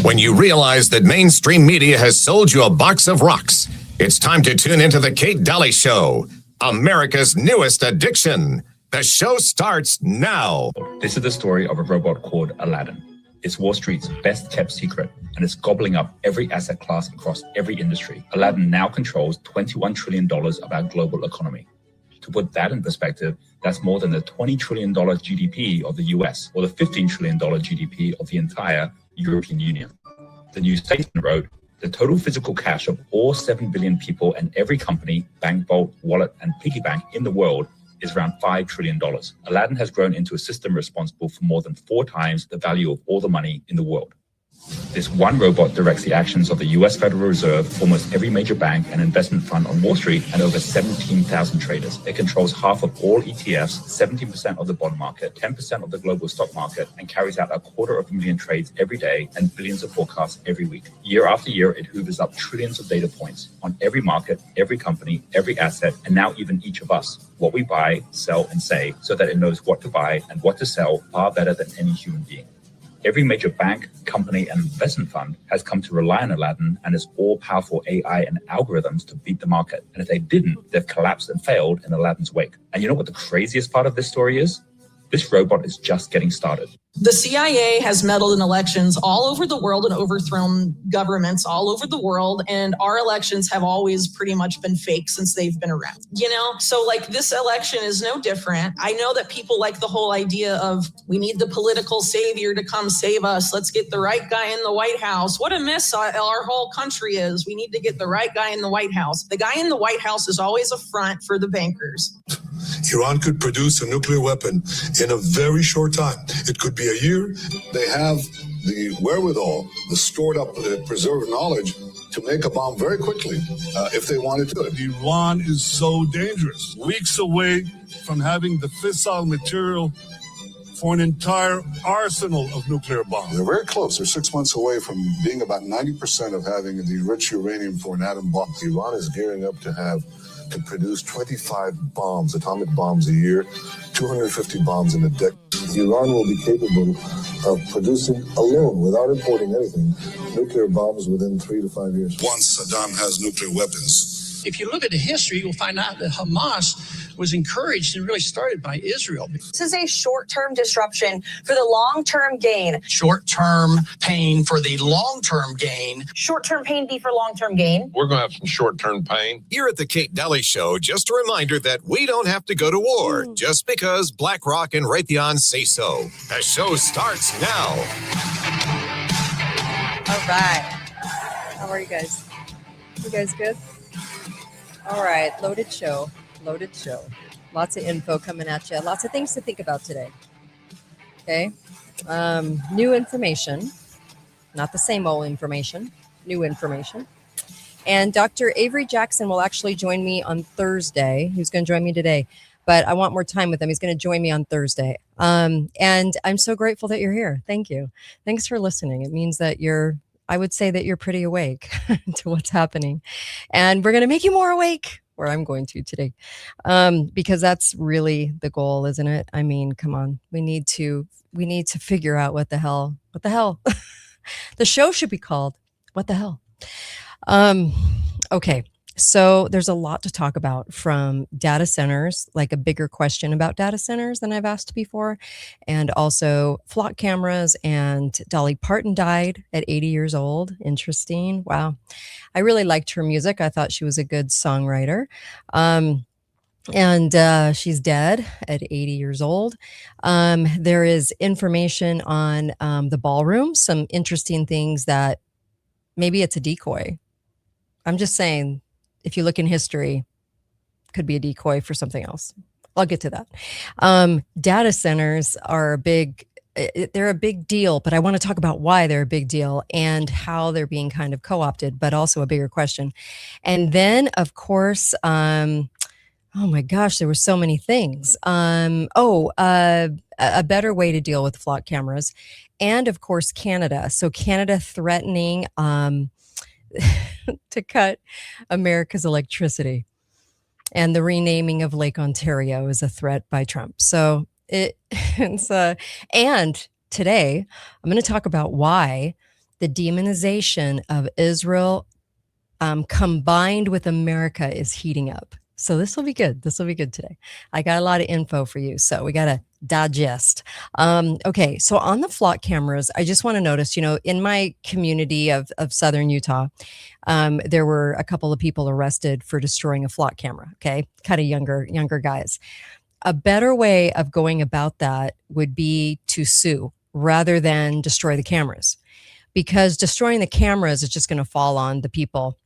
when you realize that mainstream media has sold you a box of rocks. It's time to tune into the Kate Daly Show, America's newest addiction. The show starts now. This is the story of a robot called Aladdin. It's Wall Street's best kept secret, and it's gobbling up every asset class across every industry. Aladdin now controls $21 trillion of our global economy. To put that in perspective, that's more than the $20 trillion GDP of the US, or the $15 trillion GDP of the entire European Union. The New Statesman wrote, the total physical cash of all 7 billion people and every company, bank vault, wallet, and piggy bank in the world is around $5 trillion. Aladdin has grown into a system responsible for more than 4 times the value of all the money in the world. This one robot directs the actions of the US Federal Reserve, almost every major bank and investment fund on Wall Street, and over 17,000 traders. It controls half of all ETFs, 17% of the bond market, 10% of the global stock market, and carries out 250,000 trades every day and billions of forecasts every week. Year after year, it hoovers up trillions of data points on every market, every company, every asset, and now even each of us, what we buy, sell, and say, so that it knows what to buy and what to sell far better than any human being. Every major bank, company, and investment fund has come to rely on Aladdin and its all-powerful AI and algorithms to beat the market. And if they didn't, they've collapsed and failed in Aladdin's wake. And you know what the craziest part of this story is? This robot is just getting started. The CIA has meddled in elections all over the world and overthrown governments all over the world. And our elections have always pretty much been fake since they've been around, So like this election is no different. I know that people like the whole idea of we need the political savior to come save us. Let's get the right guy in the White House. What a mess our whole country is. We need to get the right guy in the White House. The guy in the White House is always a front for the bankers. Iran could produce a nuclear weapon in a very short time. It could be a year. They have the wherewithal, the stored up, preserved knowledge to make a bomb very quickly if they wanted to. Iran is so dangerous. Weeks away from having the fissile material for an entire arsenal of nuclear bombs. They're very close. They're 6 months away from being about 90% of having the enriched uranium for an atom bomb. Iran is gearing up to produce 25 bombs, atomic bombs a year, 250 bombs in a decade. Iran will be capable of producing alone, without importing anything, nuclear bombs within 3 to 5 years. Once Saddam has nuclear weapons. If you look at the history, you'll find out that Hamas was encouraged and really started by Israel. This is a short-term disruption for the long-term gain. Short-term pain for the long-term gain. Short-term pain be for long-term gain. We're going to have some short-term pain. Here at the Kate Daly Show, just a reminder that we don't have to go to war just because BlackRock and Raytheon say so. The show starts now. All right. How are you guys? You guys good? All right. Loaded show. Lots of info coming at you. Lots of things to think about today. Okay. New information. Not the same old information. New information. And Dr. Avery Jackson will actually join me on Thursday. He was going to join me today, but I want more time with him. He's going to join me on Thursday. And I'm so grateful that you're here. Thank you. Thanks for listening. It means that I would say that you're pretty awake to what's happening. And we're going to make you more awake. Or I'm going to today, because that's really the goal, isn't it? I mean, come on, we need to figure out what the hell. The show should be called "What the Hell." Okay, so there's a lot to talk about from data centers, like a bigger question about data centers than I've asked before, and also flock cameras. And Dolly Parton died at 80 years old. Interesting. Wow. I really liked her music. I thought she was a good songwriter. And she's dead at 80 years old. There is information on the Ballroom, some interesting things that maybe it's a decoy. I'm just saying, if you look in history, could be a decoy for something else. I'll get to that. Data centers are they're a big deal, but I want to talk about why they're a big deal and how they're being kind of co-opted, but also a bigger question. And then, of course, oh my gosh, there were so many things. A better way to deal with flock cameras. And of course, Canada. So Canada threatening to cut America's electricity. And the renaming of Lake Ontario is a threat by Trump. So and today I'm going to talk about why the demonization of Israel combined with America is heating up. So this will be good. This will be good today. I got a lot of info for you, so we got to digest. Okay, so on the flock cameras, I just want to notice, in my community of Southern Utah, there were a couple of people arrested for destroying a flock camera. Okay, kind of younger guys. A better way of going about that would be to sue rather than destroy the cameras, because destroying the cameras is just going to fall on the people.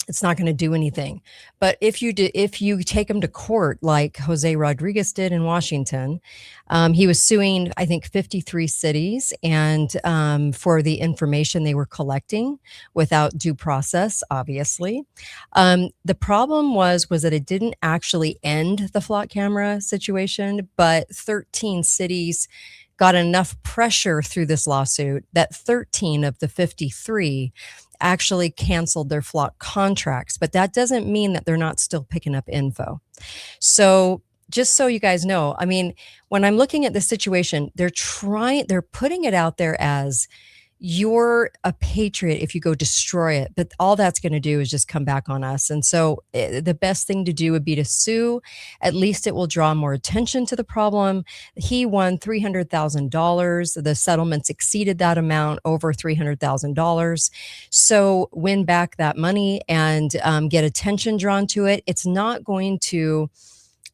It's not going to do anything. But if you take them to court, like Jose Rodriguez did in Washington, he was suing, I think, 53 cities, and for the information they were collecting without due process, obviously. The problem was that it didn't actually end the flock camera situation, but 13 cities got enough pressure through this lawsuit that 13 of the 53 actually canceled their flock contracts. But that doesn't mean that they're not still picking up info. So just so you guys know, I mean, when I'm looking at this situation, they're putting it out there as you're a patriot if you go destroy it, but all that's going to do is just come back on us. And so the best thing to do would be to sue. At least it will draw more attention to the problem. He won $300,000. The settlements exceeded that amount, over $300,000. So win back that money and get attention drawn to it. It's not going to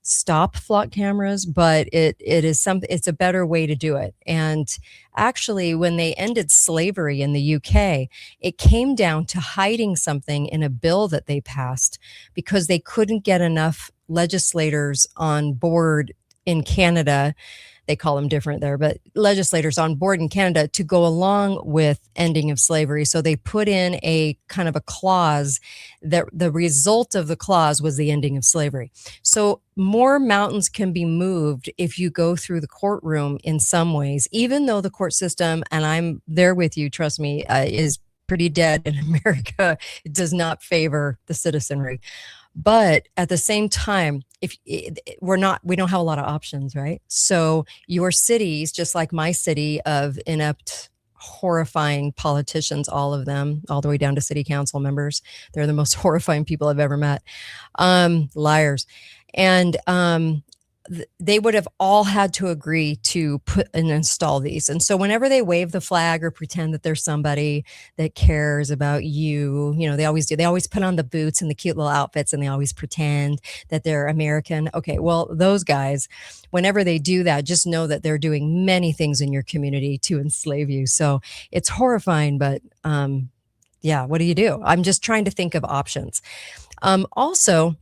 stop flock cameras, but it's a better way to do it. And actually, when they ended slavery in the UK, it came down to hiding something in a bill that they passed because they couldn't get enough legislators on board in Canada. They call them different there, but legislators on board in Canada to go along with ending of slavery. So they put in a kind of a clause that the result of the clause was the ending of slavery. So more mountains can be moved if you go through the courtroom in some ways, even though the court system, and I'm there with you, trust me, is pretty dead in America. It does not favor the citizenry. But at the same time, we don't have a lot of options, right? So your cities, just like my city of inept, horrifying politicians, all of them, all the way down to city council members, they're the most horrifying people I've ever met. Liars. And they would have all had to agree to put and install these. And so whenever they wave the flag or pretend that there's somebody that cares about you, they always do. They always put on the boots and the cute little outfits, and they always pretend that they're American. Okay, well, those guys, whenever they do that, just know that they're doing many things in your community to enslave you. So it's horrifying, but yeah, what do you do? I'm just trying to think of options. Also,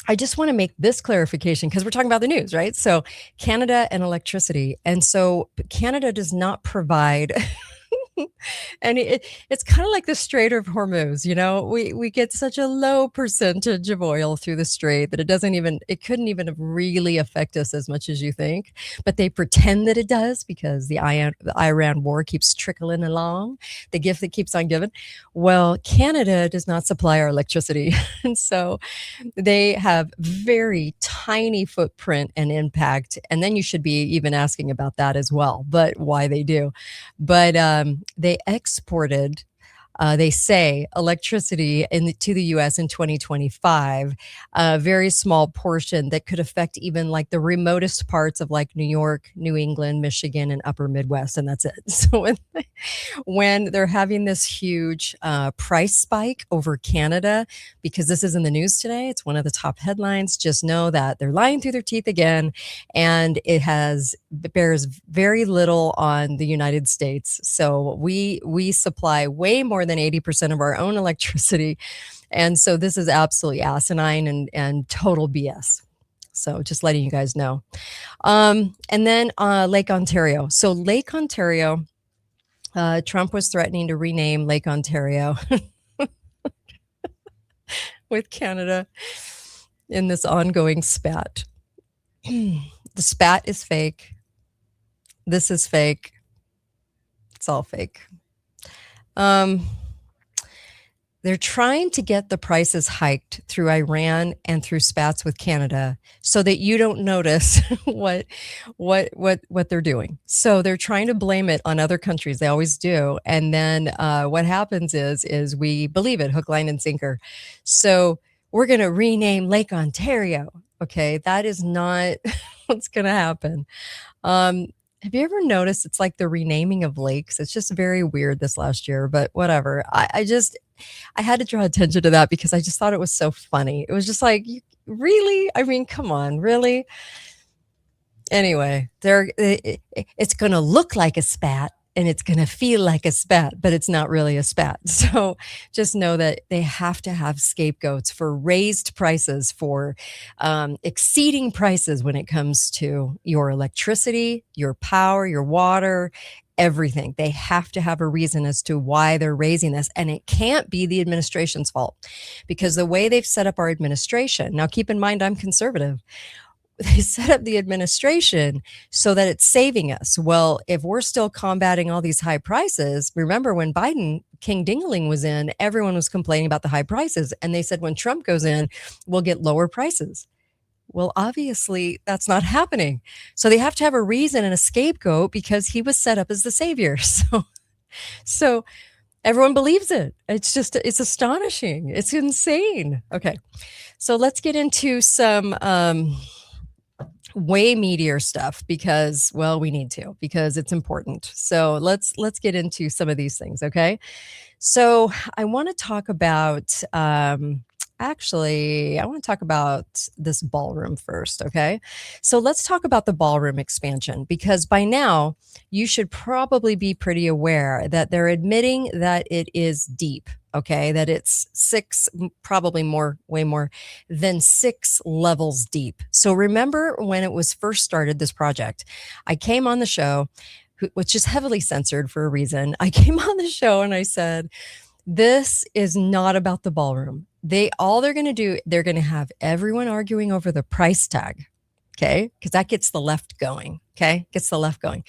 I just want to make this clarification because we're talking about the news, right? So Canada and electricity. And so Canada does not provide and it's kind of like the Strait of Hormuz. We get such a low percentage of oil through the strait that it couldn't even really affect us as much as you think. But they pretend that it does because the Iran war keeps trickling along, the gift that keeps on giving. Well, Canada does not supply our electricity. And so they have very tiny footprint and impact. And then you should be even asking about that as well, but why they do. But they exported, they say, electricity to the U.S. in 2025, a very small portion that could affect even like the remotest parts of like New York, New England, Michigan, and upper Midwest, and that's it. So when they're having this huge price spike over Canada, because this is in the news today, it's one of the top headlines, just know that they're lying through their teeth again, and it bears very little on the United States. So we supply way more than 80% of our own electricity. And so this is absolutely asinine and total BS. So just letting you guys know. And then Lake Ontario. So Lake Ontario, Trump was threatening to rename Lake Ontario with Canada in this ongoing spat. The spat is fake. This is fake. It's all fake. They're trying to get the prices hiked through Iran and through spats with Canada so that you don't notice what they're doing. So they're trying to blame it on other countries. They always do. And then what happens is we believe it, hook, line, and sinker. So we're going to rename Lake Ontario. Okay, that is not what's going to happen. Have you ever noticed it's like the renaming of lakes? It's just very weird this last year, but whatever. I had to draw attention to that because I just thought it was so funny. It was just like, really? I mean, come on, really? Anyway, it's going to look like a spat and it's going to feel like a spat, but it's not really a spat. So just know that they have to have scapegoats for raised prices, for exceeding prices when it comes to your electricity, your power, your water, everything. They have to have a reason as to why they're raising this. And it can't be the administration's fault, because the way they've set up our administration, now keep in mind, I'm conservative. They set up the administration so that it's saving us. Well, if we're still combating all these high prices, remember when Biden, King Dingaling was in, everyone was complaining about the high prices. And they said, when Trump goes in, we'll get lower prices. Well, obviously that's not happening. So they have to have a reason and a scapegoat because he was set up as the savior. So everyone believes it. It's astonishing. It's insane. Okay. So let's get into some, way meatier stuff because, well, we need to, because it's important. So let's get into some of these things. Okay. So I want to talk about, I want to talk about this ballroom first. Okay. So let's talk about the ballroom expansion, because by now you should probably be pretty aware that they're admitting that it is deep. Okay. That it's way more than 6 levels deep. So remember when it was first started, this project, I came on the show, which is heavily censored for a reason. I came on the show and I said, this is not about the ballroom. They're going to do, they're going to have everyone arguing over the price tag. Okay. Because that gets the left going. Okay. Gets the left going.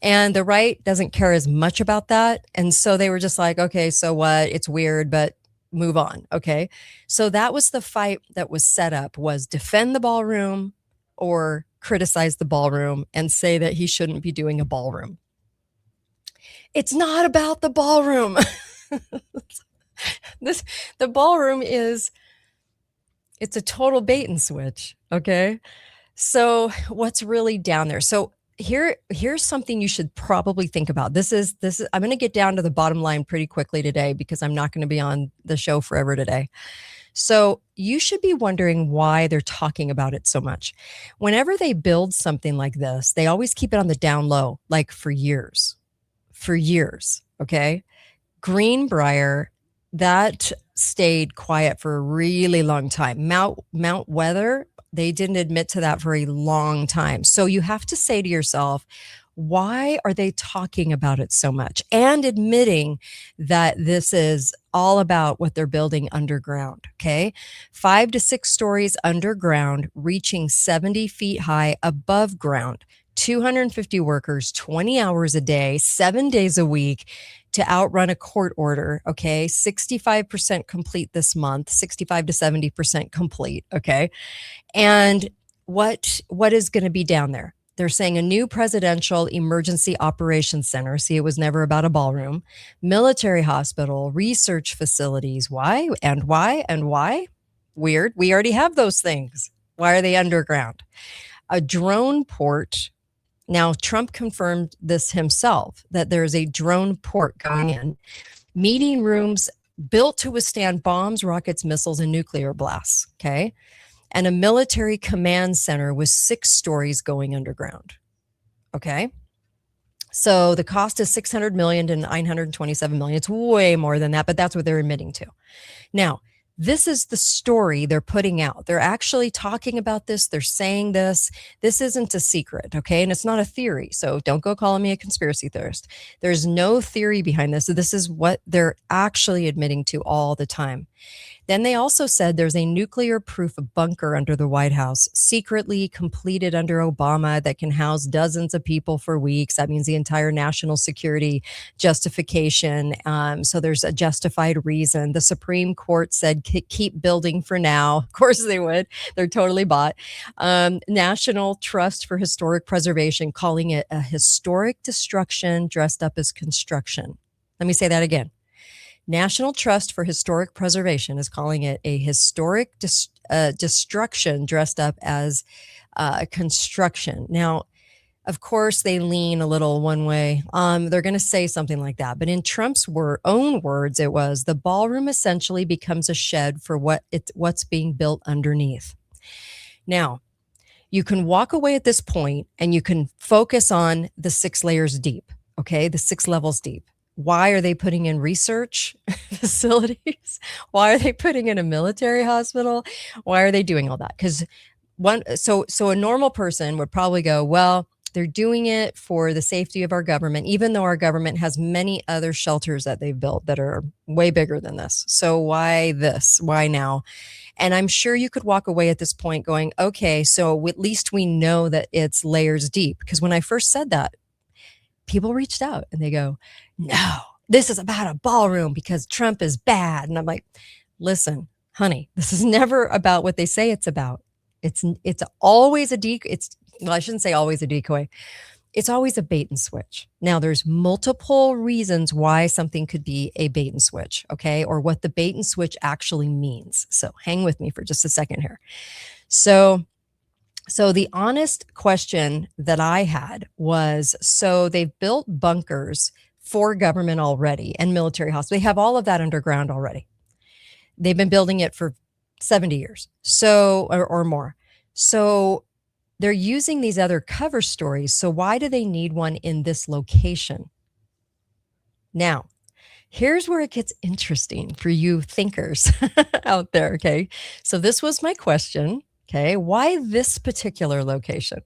And the right doesn't care as much about that. And so they were just like, okay, so what? It's weird, but move on. Okay. So that was the fight that was set up, was defend the ballroom or criticize the ballroom and say that he shouldn't be doing a ballroom. It's not about the ballroom. The ballroom it's a total bait and switch. Okay. So what's really down there? So here's something you should probably think about. This is I'm going to get down to the bottom line pretty quickly today because I'm not going to be on the show forever today. So you should be wondering why they're talking about it so much. Whenever they build something like this, they always keep it on the down low, like for years. Okay. Greenbrier, that stayed quiet for a really long time. Mount Weather, they didn't admit to that for a long time. So you have to say to yourself, why are they talking about it so much and admitting that this is all about what they're building underground? Okay. 5 to 6 stories underground, reaching 70 feet high above ground, 250 workers, 20 hours a day, 7 days a week to outrun a court order. Okay. 65% complete this month, 65 to 70% complete. Okay. And what is going to be down there? They're saying a new presidential emergency operations center. See, it was never about a ballroom, military hospital, research facilities. Why? Weird. We already have those things. Why are they underground? A drone port. Now, Trump confirmed this himself, that there's a drone port going in, meeting rooms built to withstand bombs, rockets, missiles, and nuclear blasts. Okay. And a military command center with 6 stories going underground. Okay. So the cost is $600 million to $927 million. It's way more than that, but that's what they're admitting to. Now, this is the story they're putting out. They're actually talking about this. They're saying this. This isn't a secret, okay? And it's not a theory. So don't go calling me a conspiracy theorist. There's no theory behind this. So this is what they're actually admitting to all the time. Then they also said there's a nuclear-proof bunker under the White House, secretly completed under Obama, that can house dozens of people for weeks. That means the entire national security justification. So there's a justified reason. The Supreme Court said keep building for now. Of course they would. They're totally bought. National Trust for Historic Preservation, calling it a historic destruction dressed up as construction. Let me say that again. National Trust for Historic Preservation is calling it a historic destruction dressed up as construction. Now, of course, they lean a little one way. They're going to say something like that. But in Trump's own words, it was the ballroom essentially becomes a shed for what's being built underneath. Now, you can walk away at this point and you can focus on the 6 layers deep, okay? The 6 levels deep. Why are they putting in research facilities? Why are they putting in a military hospital? Why are they doing all that? Because so a normal person would probably go, well, they're doing it for the safety of our government, even though our government has many other shelters that they've built that are way bigger than this. So why this? Why now? And I'm sure you could walk away at this point going, okay, so at least we know that it's layers deep. Because when I first said that, people reached out and they go, no, this is about a ballroom because Trump is bad. And I'm like, listen, honey, this is never about what they say it's about. It's always a decoy. Well, I shouldn't say always a decoy. It's always a bait and switch. Now, there's multiple reasons why something could be a bait and switch, okay? Or what the bait and switch actually means. So hang with me for just a second here. So the honest question that I had was, so they've built bunkers for government already and military hospitals. They have all of that underground already. They've been building it for 70 years, or more. So they're using these other cover stories. So why do they need one in this location? Now, here's where it gets interesting for you thinkers out there, okay? So this was my question. Okay, why this particular location?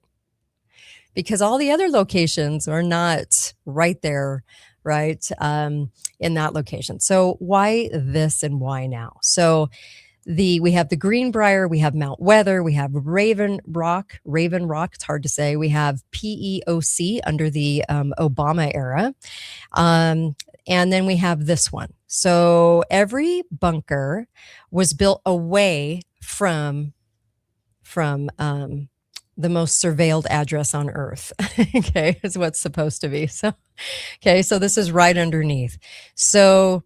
Because all the other locations are not right there, right, in that location. So why this and why now? So we have the Greenbrier, we have Mount Weather, we have Raven Rock. It's hard to say. We have PEOC under the Obama era, and then we have this one. So every bunker was built away from the most surveilled address on earth. Okay, is what's supposed to be. So, okay, so this is right underneath. So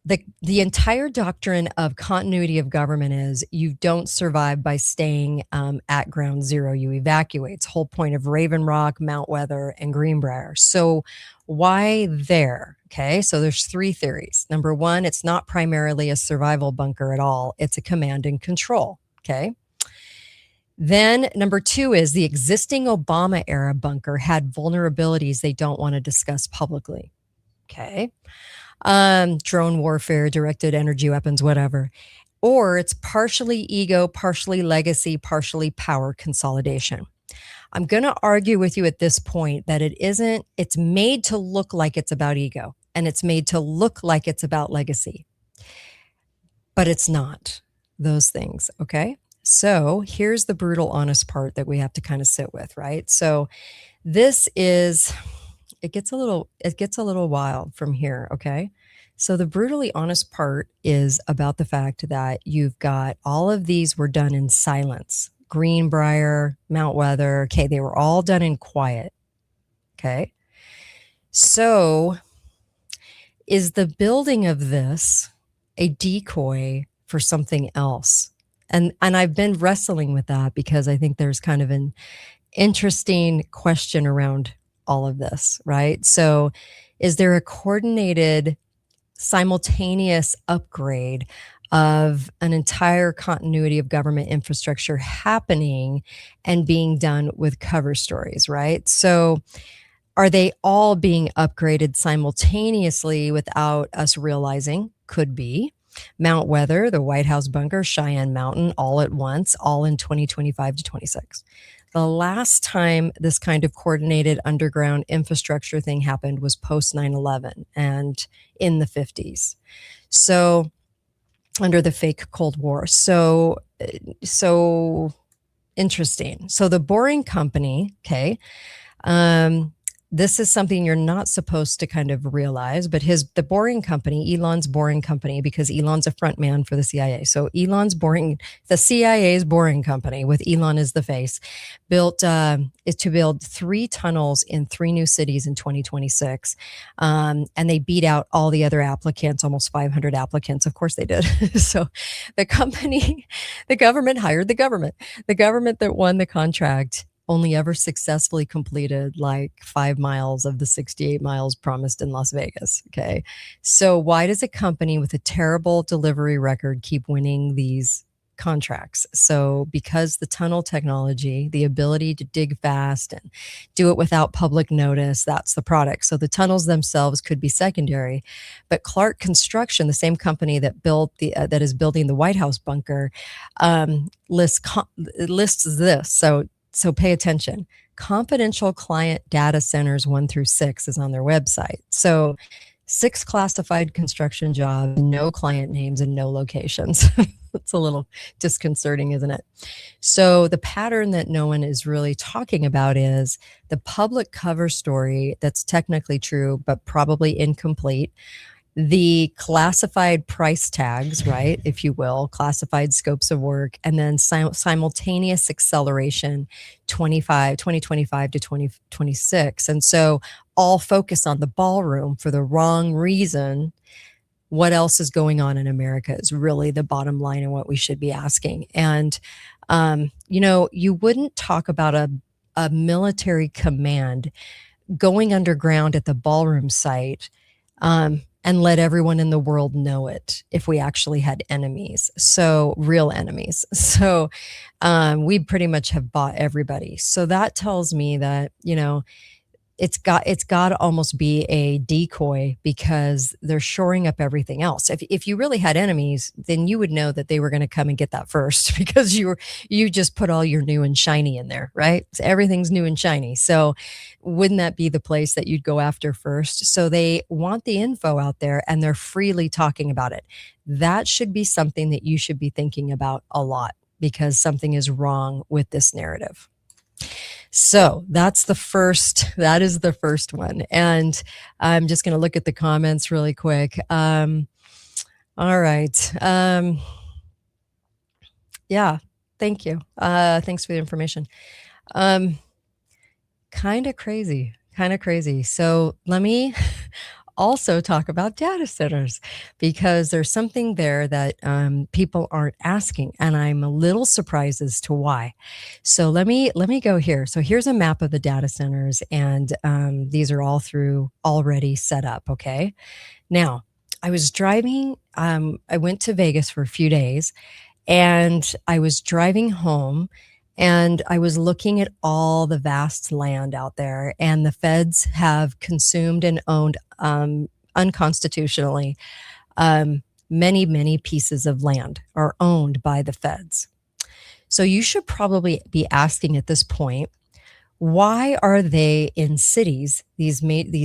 the entire doctrine of continuity of government is you don't survive by staying at ground zero. You evacuate. It's the whole point of Raven Rock, Mount Weather, and Greenbrier. So why there? Okay, so there's 3 theories. Number 1, it's not primarily a survival bunker at all. It's a command and control. Okay. Then number 2 is the existing Obama era bunker had vulnerabilities they don't want to discuss publicly. Okay. Drone warfare, directed energy weapons, whatever. Or it's partially ego, partially legacy, partially power consolidation. I'm going to argue with you at this point that it's made to look like it's about ego and it's made to look like it's about legacy, but it's not those things. Okay. So here's the brutal, honest part that we have to kind of sit with, right? So this is, it gets a little wild from here, okay? So the brutally honest part is about the fact that you've got all of these were done in silence. Greenbrier, Mount Weather, okay, they were all done in quiet, okay? So is the building of this a decoy for something else? And I've been wrestling with that because I think there's kind of an interesting question around all of this, right? So is there a coordinated, simultaneous upgrade of an entire continuity of government infrastructure happening and being done with cover stories, right? So are they all being upgraded simultaneously without us realizing? Could be. Mount Weather, the White House bunker, Cheyenne Mountain, all at once, all in 2025 to 26. The last time this kind of coordinated underground infrastructure thing happened was post 9/11 and in the 50s. So under the fake Cold War. So interesting. So the Boring Company, okay, this is something you're not supposed to kind of realize, but the Boring Company, Elon's Boring Company, because Elon's a front man for the CIA. So the CIA's Boring Company with Elon as the face, is to build 3 tunnels in 3 new cities in 2026. And they beat out all the other applicants, almost 500 applicants. Of course they did. So the government hired the government. The government that won the contract only ever successfully completed like 5 miles of the 68 miles promised in Las Vegas. Okay. So why does a company with a terrible delivery record keep winning these contracts? So because the tunnel technology, the ability to dig fast and do it without public notice, that's the product. So the tunnels themselves could be secondary, but Clark Construction, the same company that that is building the White House bunker, lists this. So pay attention. Confidential client data centers 1 through 6 is on their website. So 6 classified construction jobs, no client names and no locations. It's a little disconcerting, isn't it? So the pattern that no one is really talking about is the public cover story that's technically true, but probably incomplete. The classified price tags, right, if you will, classified scopes of work, and then simultaneous acceleration 2025 to 2026. And so all focus on the ballroom for the wrong reason. What else is going on in America is really the bottom line and what we should be asking. And, you wouldn't talk about a military command going underground at the ballroom site, and let everyone in the world know it if we actually had enemies. So real enemies. So we pretty much have bought everybody. So that tells me that, it's got to almost be a decoy because they're shoring up everything else. If you really had enemies, then you would know that they were going to come and get that first because you just put all your new and shiny in there, right? So everything's new and shiny. So wouldn't that be the place that you'd go after first? So they want the info out there and they're freely talking about it. That should be something that you should be thinking about a lot because something is wrong with this narrative. So that is the first one. And I'm just going to look at the comments really quick. All right. Yeah, thank you. Thanks for the information. Kind of crazy. So let me also talk about data centers because there's something there that people aren't asking, and I'm a little surprised as to why. So let me go here. So here's a map of the data centers, and these are all already set up. Okay. Now I was driving. I went to Vegas for a few days, and I was driving home. And I was looking at all the vast land out there, and the feds have consumed and owned unconstitutionally many pieces of land are owned by the feds. So you should probably be asking at this point, why are they in cities, these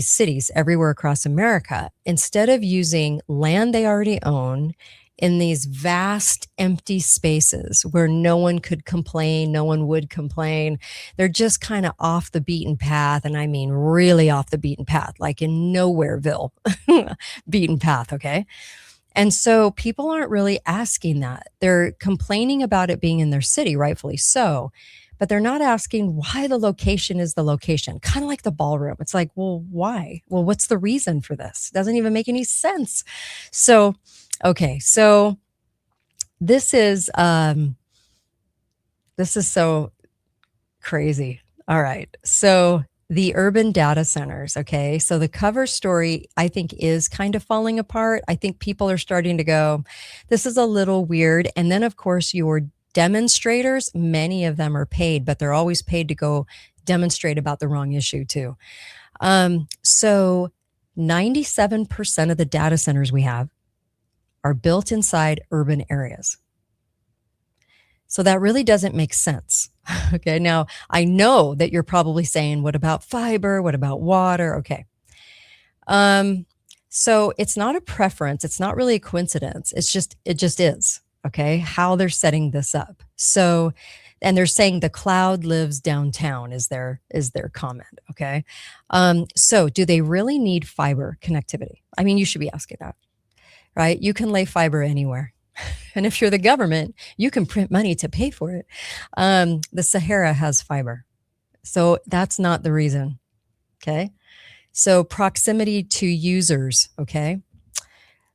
cities everywhere across America, instead of using land they already own in these vast empty spaces where no one could complain, no one would complain. They're just kind of off the beaten path. And I mean, really off the beaten path, like in Nowhereville beaten path. Okay. And so people aren't really asking that. They're complaining about it being in their city, rightfully so, but they're not asking why the location is the location, kind of like the ballroom. It's like, well, why? Well, what's the reason for this? It doesn't even make any sense. So, okay, so this is so crazy. All right, so the urban data centers, okay, so the cover story, I think, is kind of falling apart. I think people are starting to go, this is a little weird. And then, of course, your demonstrators, many of them are paid, but they're always paid to go demonstrate about the wrong issue too. So 97% of the data centers we have are built inside urban areas. So that really doesn't make sense. Okay. Now I know that you're probably saying, what about fiber? What about water? Okay. So it's not a preference. It's not really a coincidence. It just is. Okay. How they're setting this up. So, and they're saying the cloud lives downtown is their comment. Okay. So do they really need fiber connectivity? I mean, you should be asking that, right? You can lay fiber anywhere. And if you're the government, you can print money to pay for it. The Sahara has fiber. So that's not the reason. Okay. So proximity to users. Okay.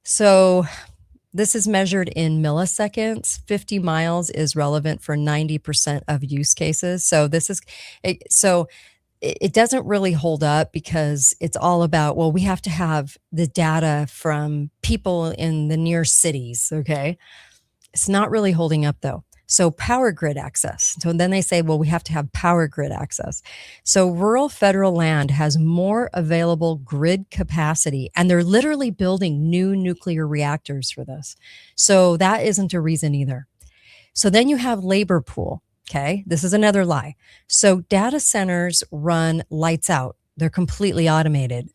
So this is measured in milliseconds. 50 miles is relevant for 90% of use cases. So it doesn't really hold up because it's all about, well, we have to have the data from people in the near cities. Okay. It's not really holding up though. So power grid access. So then they say, well, we have to have power grid access. So rural federal land has more available grid capacity, and they're literally building new nuclear reactors for this. So that isn't a reason either. So then you have labor pool. Okay. This is another lie. So data centers run lights out. They're completely automated.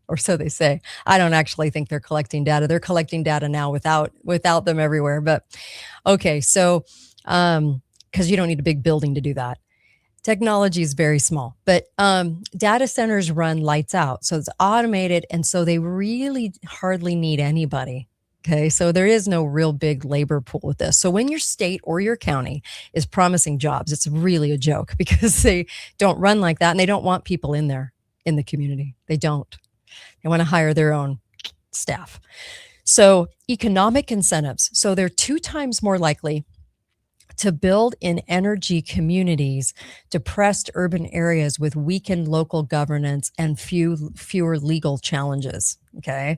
Or so they say. I don't actually think they're collecting data. They're collecting data now without them everywhere. But okay, so because you don't need a big building to do that. Technology is very small, but data centers run lights out. So it's automated, and so they really hardly need anybody. Okay, so there is no real big labor pool with this. So when your state or your county is promising jobs, it's really a joke because they don't run like that, and they don't want people in there in the community. They don't. They want to hire their own staff. So economic incentives. So they're 2 times more likely to build in energy communities, depressed urban areas with weakened local governance and fewer legal challenges. Okay.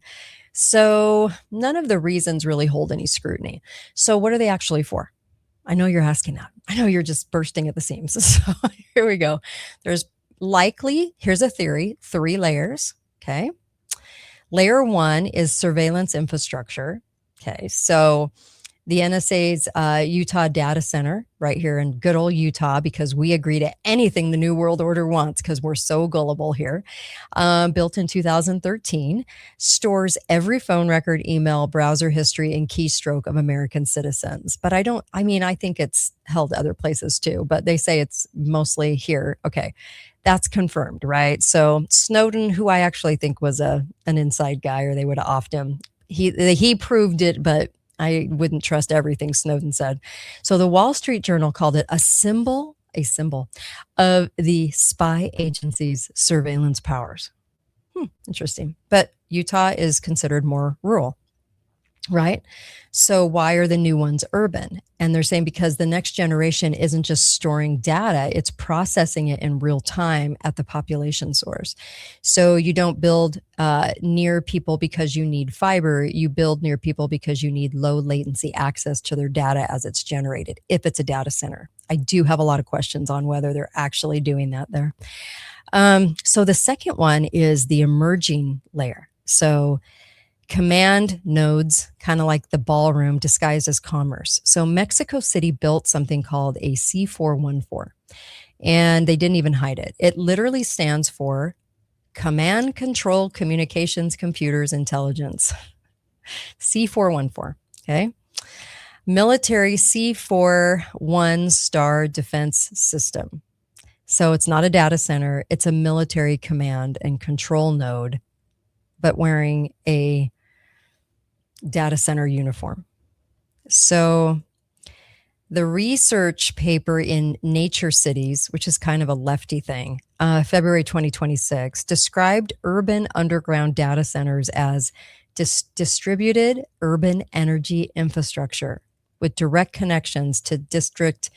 So none of the reasons really hold any scrutiny. So what are they actually for? I know you're asking that. I know you're just bursting at the seams. So here we go. There's likely, here's a theory, 3 layers. Okay. Layer 1 is surveillance infrastructure. Okay. So the NSA's Utah data center right here in good old Utah, because we agree to anything the New World Order wants because we're so gullible here, built in 2013, stores every phone record, email, browser history, and keystroke of American citizens. But I think it's held other places too, but they say it's mostly here. Okay. That's confirmed, right? So Snowden, who I actually think was an inside guy, or they would have offed him. He proved it, but I wouldn't trust everything Snowden said. So the Wall Street Journal called it a symbol of the spy agency's surveillance powers. Interesting. But Utah is considered more rural, right? So why are the new ones urban? And they're saying because the next generation isn't just storing data, it's processing it in real time at the population source. So you don't build near people because you need fiber. You build near people because you need low latency access to their data as it's generated, if it's a data center. I do have a lot of questions on whether they're actually doing that there. So the second one is the emerging layer. So command nodes, kind of like the ballroom disguised as commerce. So Mexico City built something called a C414, and they didn't even hide it. It literally stands for Command Control Communications Computers Intelligence. C414, okay? Military C4 star defense system. So it's not a data center, it's a military command and control node, but wearing a data center uniform. So the research paper in Nature Cities, which is kind of a lefty thing, February 2026, described urban underground data centers as distributed urban energy infrastructure with direct connections to district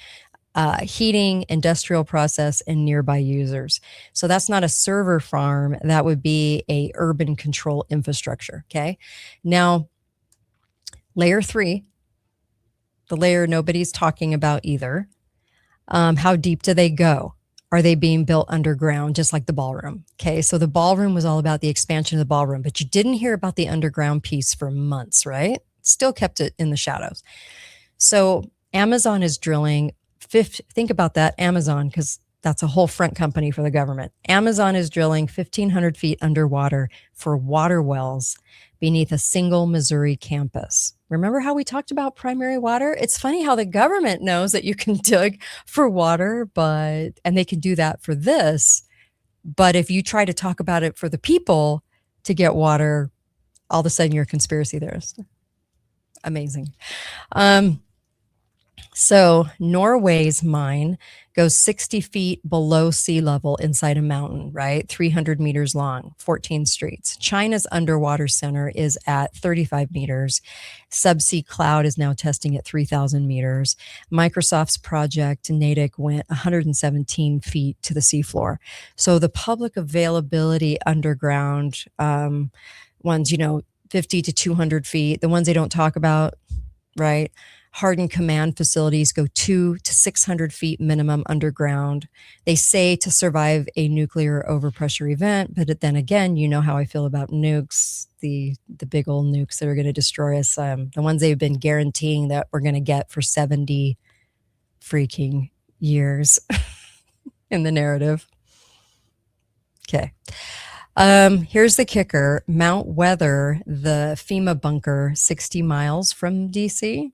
heating, industrial process, and nearby users. So that's not a server farm. That would be a urban control infrastructure. Okay. Now, layer 3, the layer nobody's talking about either. How deep do they go? Are they being built underground, just like the ballroom? Okay. So the ballroom was all about the expansion of the ballroom, but you didn't hear about the underground piece for months, right? Still kept it in the shadows. So Amazon is drilling think about that, Amazon, because That's a whole front company for the government. Amazon is drilling 1,500 feet underwater for water wells beneath a single Missouri campus. Remember how we talked about primary water? It's funny how the government knows that you can dig for water, and they can do that for this. But if you try to talk about it for the people to get water, all of a sudden you're a conspiracy theorist. Amazing. So Norway's mine goes 60 feet below sea level inside a mountain, right? 300 meters long, 14 streets. China's underwater center is at 35 meters. Subsea Cloud is now testing at 3,000 meters. Microsoft's project Natick went 117 feet to the seafloor. So the public availability underground ones, 50 to 200 feet, the ones they don't talk about, right? Hardened command facilities go 200 to 600 feet minimum underground. They say to survive a nuclear overpressure event, but then again, you know how I feel about nukes, the big old nukes that are going to destroy us, the ones they've been guaranteeing that we're going to get for 70 freaking years in the narrative. Okay. Here's the kicker. Mount Weather, the FEMA bunker 60 miles from DC,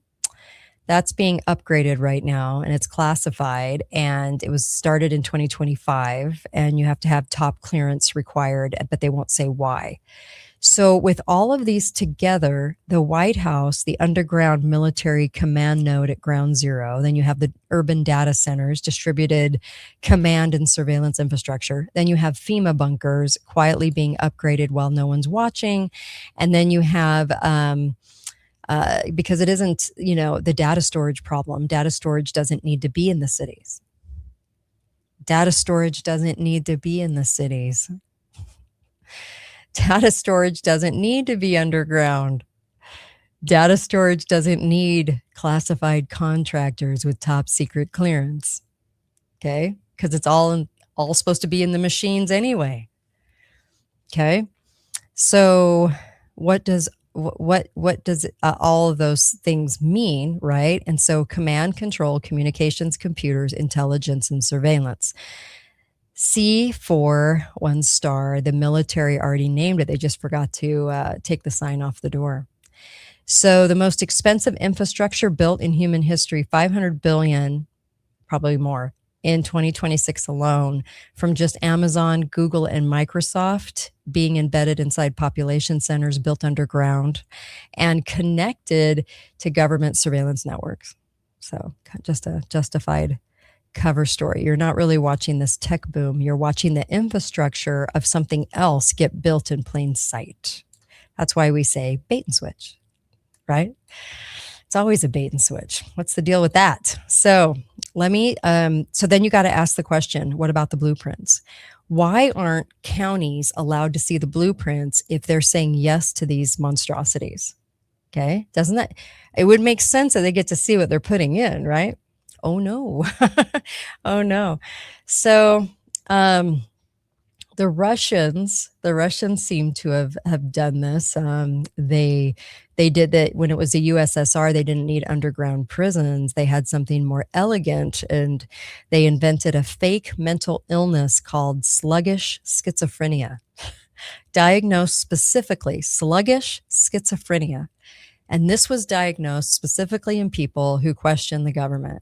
that's being upgraded right now, and it's classified, and it was started in 2025, and you have to have top clearance required, but they won't say why. So with all of these together, the White House, the underground military command node at Ground Zero, then you have the urban data centers, distributed command and surveillance infrastructure, then you have FEMA bunkers quietly being upgraded while no one's watching, and then you have because it isn't, the data storage problem. Data storage doesn't need to be in the cities. Data storage doesn't need to be in the cities. Data storage doesn't need to be underground. Data storage doesn't need classified contractors with top secret clearance. Okay? Because it's all supposed to be in the machines anyway. Okay? So what does all of those things mean, right? And so command, control, communications, computers, intelligence, and surveillance. C for 1 star. The military already named it. They just forgot to take the sign off the door. So the most expensive infrastructure built in human history, $500 billion, probably more, in 2026 alone, from just Amazon, Google, and Microsoft being embedded inside population centers built underground and connected to government surveillance networks. So just a justified cover story. You're not really watching this tech boom. You're watching the infrastructure of something else get built in plain sight. That's why we say bait and switch, right? It's always a bait and switch. What's the deal with that? So so then you got to ask the question, what about the blueprints? Why aren't counties allowed to see the blueprints if they're saying yes to these monstrosities? Okay. It would make sense that they get to see what they're putting in, right? Oh no. Oh no. So, the Russians seem to have done this. They did that when it was the USSR. They didn't need underground prisons. They had something more elegant, and they invented a fake mental illness called sluggish schizophrenia, diagnosed specifically sluggish schizophrenia. And this was diagnosed specifically in people who questioned the government.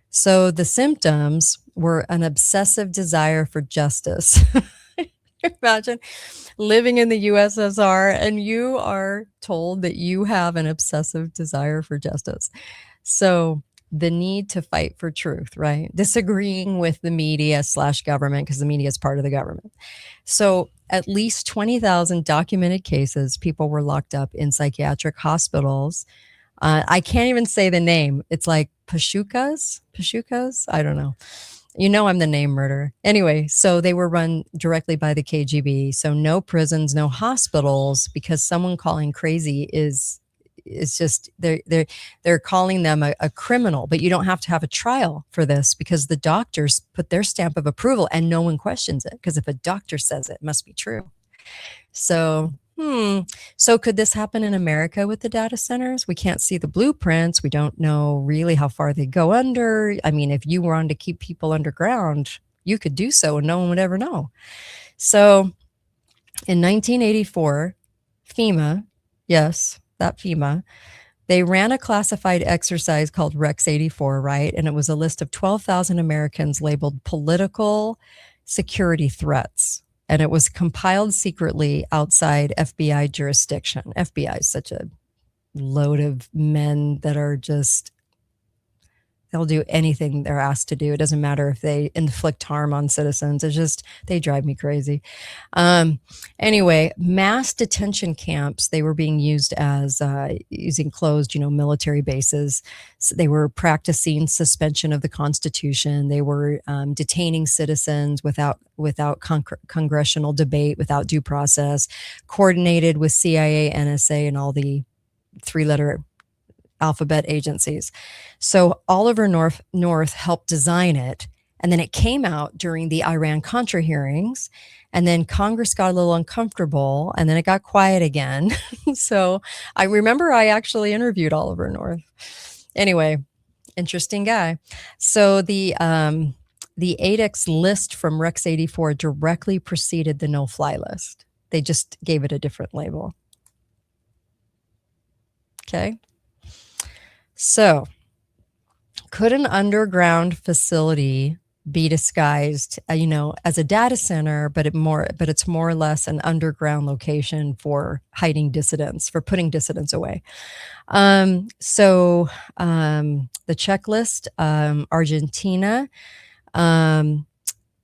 So the symptoms were an obsessive desire for justice. Imagine living in the USSR and you are told that you have an obsessive desire for justice. So the need to fight for truth, right? Disagreeing with the media / government, because the media is part of the government. So at least 20,000 documented cases, people were locked up in psychiatric hospitals. I can't even say the name. It's like Pashukas. I don't know. I'm the name murderer. Anyway, so they were run directly by the KGB. So no prisons, no hospitals, because someone calling crazy is just, they're calling them a criminal, but you don't have to have a trial for this because the doctors put their stamp of approval and no one questions it, because if a doctor says it must be true. So could this happen in America with the data centers? We can't see the blueprints. We don't know really how far they go under. I mean, if you were on to keep people underground, you could do so and no one would ever know. So in 1984, FEMA, yes, that FEMA, they ran a classified exercise called Rex 84, right? And it was a list of 12,000 Americans labeled political security threats. And it was compiled secretly outside FBI jurisdiction. FBI is such a load of men that are just, they'll do anything they're asked to do. It doesn't matter if they inflict harm on citizens. It's just, they drive me crazy. Anyway, mass detention camps, they were being used as using closed, military bases. So they were practicing suspension of the Constitution. They were detaining citizens without congressional debate, without due process, coordinated with CIA, NSA, and all the three-letter alphabet agencies. So Oliver North helped design it. And then it came out during the Iran-Contra hearings. And then Congress got a little uncomfortable and then it got quiet again. So I remember I actually interviewed Oliver North. Anyway, interesting guy. So the ADEX list from Rex 84 directly preceded the no-fly list. They just gave it a different label. Okay. So, could an underground facility be disguised, as a data center, but it's more or less an underground location for hiding dissidents, for putting dissidents away? The checklist: Argentina,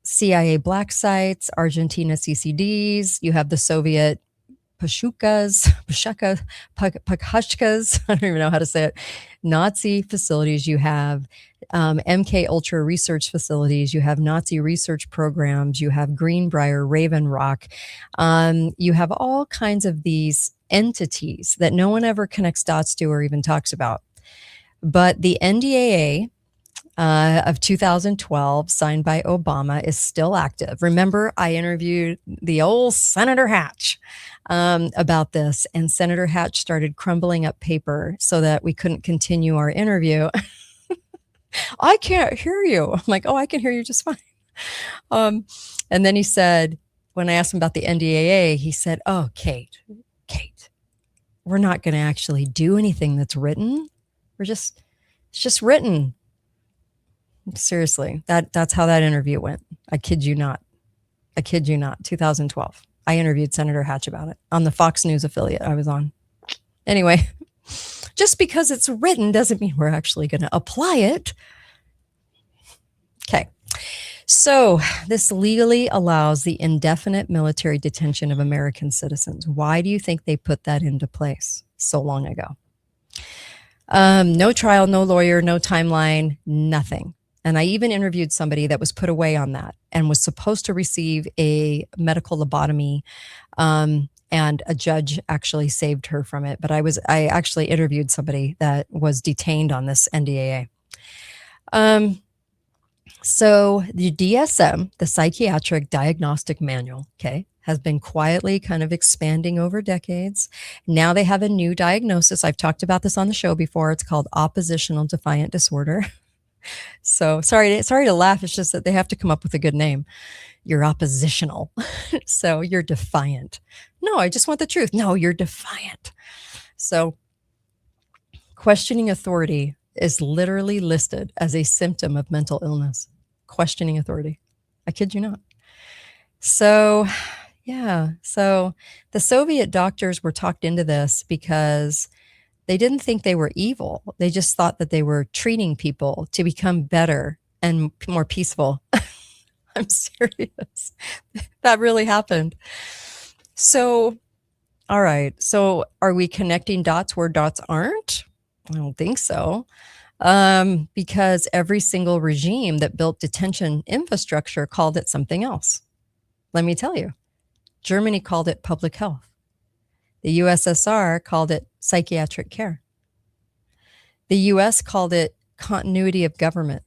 CIA black sites, Argentina CCDs. You have the Soviet Pachucas, I don't even know how to say it, Nazi facilities. You have MK Ultra research facilities. You have Nazi research programs. You have Greenbrier, Raven Rock. You have all kinds of these entities that no one ever connects dots to or even talks about. But the NDAA of 2012, signed by Obama, is still active. Remember, I interviewed the old Senator Hatch about this, and Senator Hatch started crumbling up paper so that we couldn't continue our interview. I can't hear you. I'm like, oh, I can hear you just fine. And then he said, when I asked him about the NDAA, he said, oh, Kate, we're not going to actually do anything that's written. It's just written. Seriously, that's how that interview went. I kid you not. 2012. I interviewed Senator Hatch about it on the Fox News affiliate I was on. Anyway, just because it's written doesn't mean we're actually going to apply it. Okay. So this legally allows the indefinite military detention of American citizens. Why do you think they put that into place so long ago? No trial, no lawyer, no timeline, nothing. And I even interviewed somebody that was put away on that and was supposed to receive a medical lobotomy, and a judge actually saved her from it. But I actually interviewed somebody that was detained on this NDAA. So the DSM, the Psychiatric Diagnostic Manual, has been quietly kind of expanding over decades. Now they have a new diagnosis. I've talked about this on the show before. It's called oppositional defiant disorder. So sorry to laugh. It's just that they have to come up with a good name. You're oppositional. So you're defiant. No, I just want the truth. No, you're defiant. So questioning authority is literally listed as a symptom of mental illness. Questioning authority. I kid you not. So, yeah. So the Soviet doctors were talked into this because they didn't think they were evil. They just thought that they were treating people to become better and more peaceful. I'm serious. That really happened. So, all right. So are we connecting dots where dots aren't? I don't think so. Because every single regime that built detention infrastructure called it something else. Let me tell you, Germany called it public health. The USSR called it psychiatric care. The US called it continuity of government.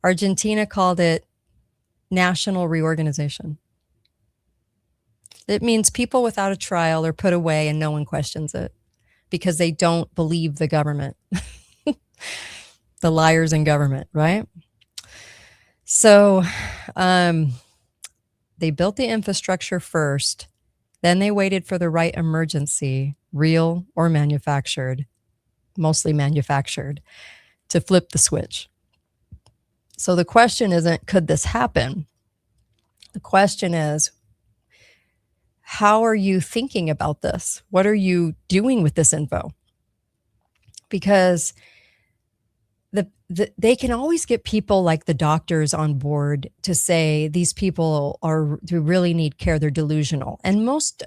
Argentina called it national reorganization. It means people without a trial are put away and no one questions it because they don't believe the government. The liars in government, right? So they built the infrastructure first, then they waited for the right emergency, real or manufactured, mostly manufactured, to flip the switch. So the question isn't, could this happen? The question is, how are you thinking about this? What are you doing with this info? Because they can always get people like the doctors on board to say these people who really need care, they're delusional. And most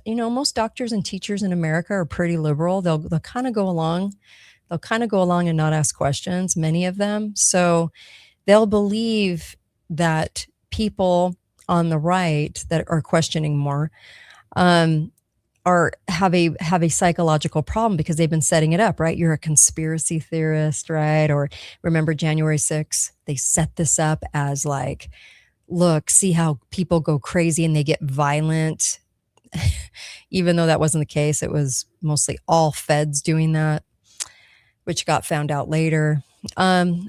doctors and teachers in America are pretty liberal. They'll kind of go along. They'll kind of go along and not ask questions, many of them. So they'll believe that people on the right that are questioning more have a psychological problem because they've been setting it up, right? You're a conspiracy theorist, right? Or remember January 6th, they set this up as like, look, see how people go crazy and they get violent. Even though that wasn't the case, it was mostly all feds doing that, which got found out later.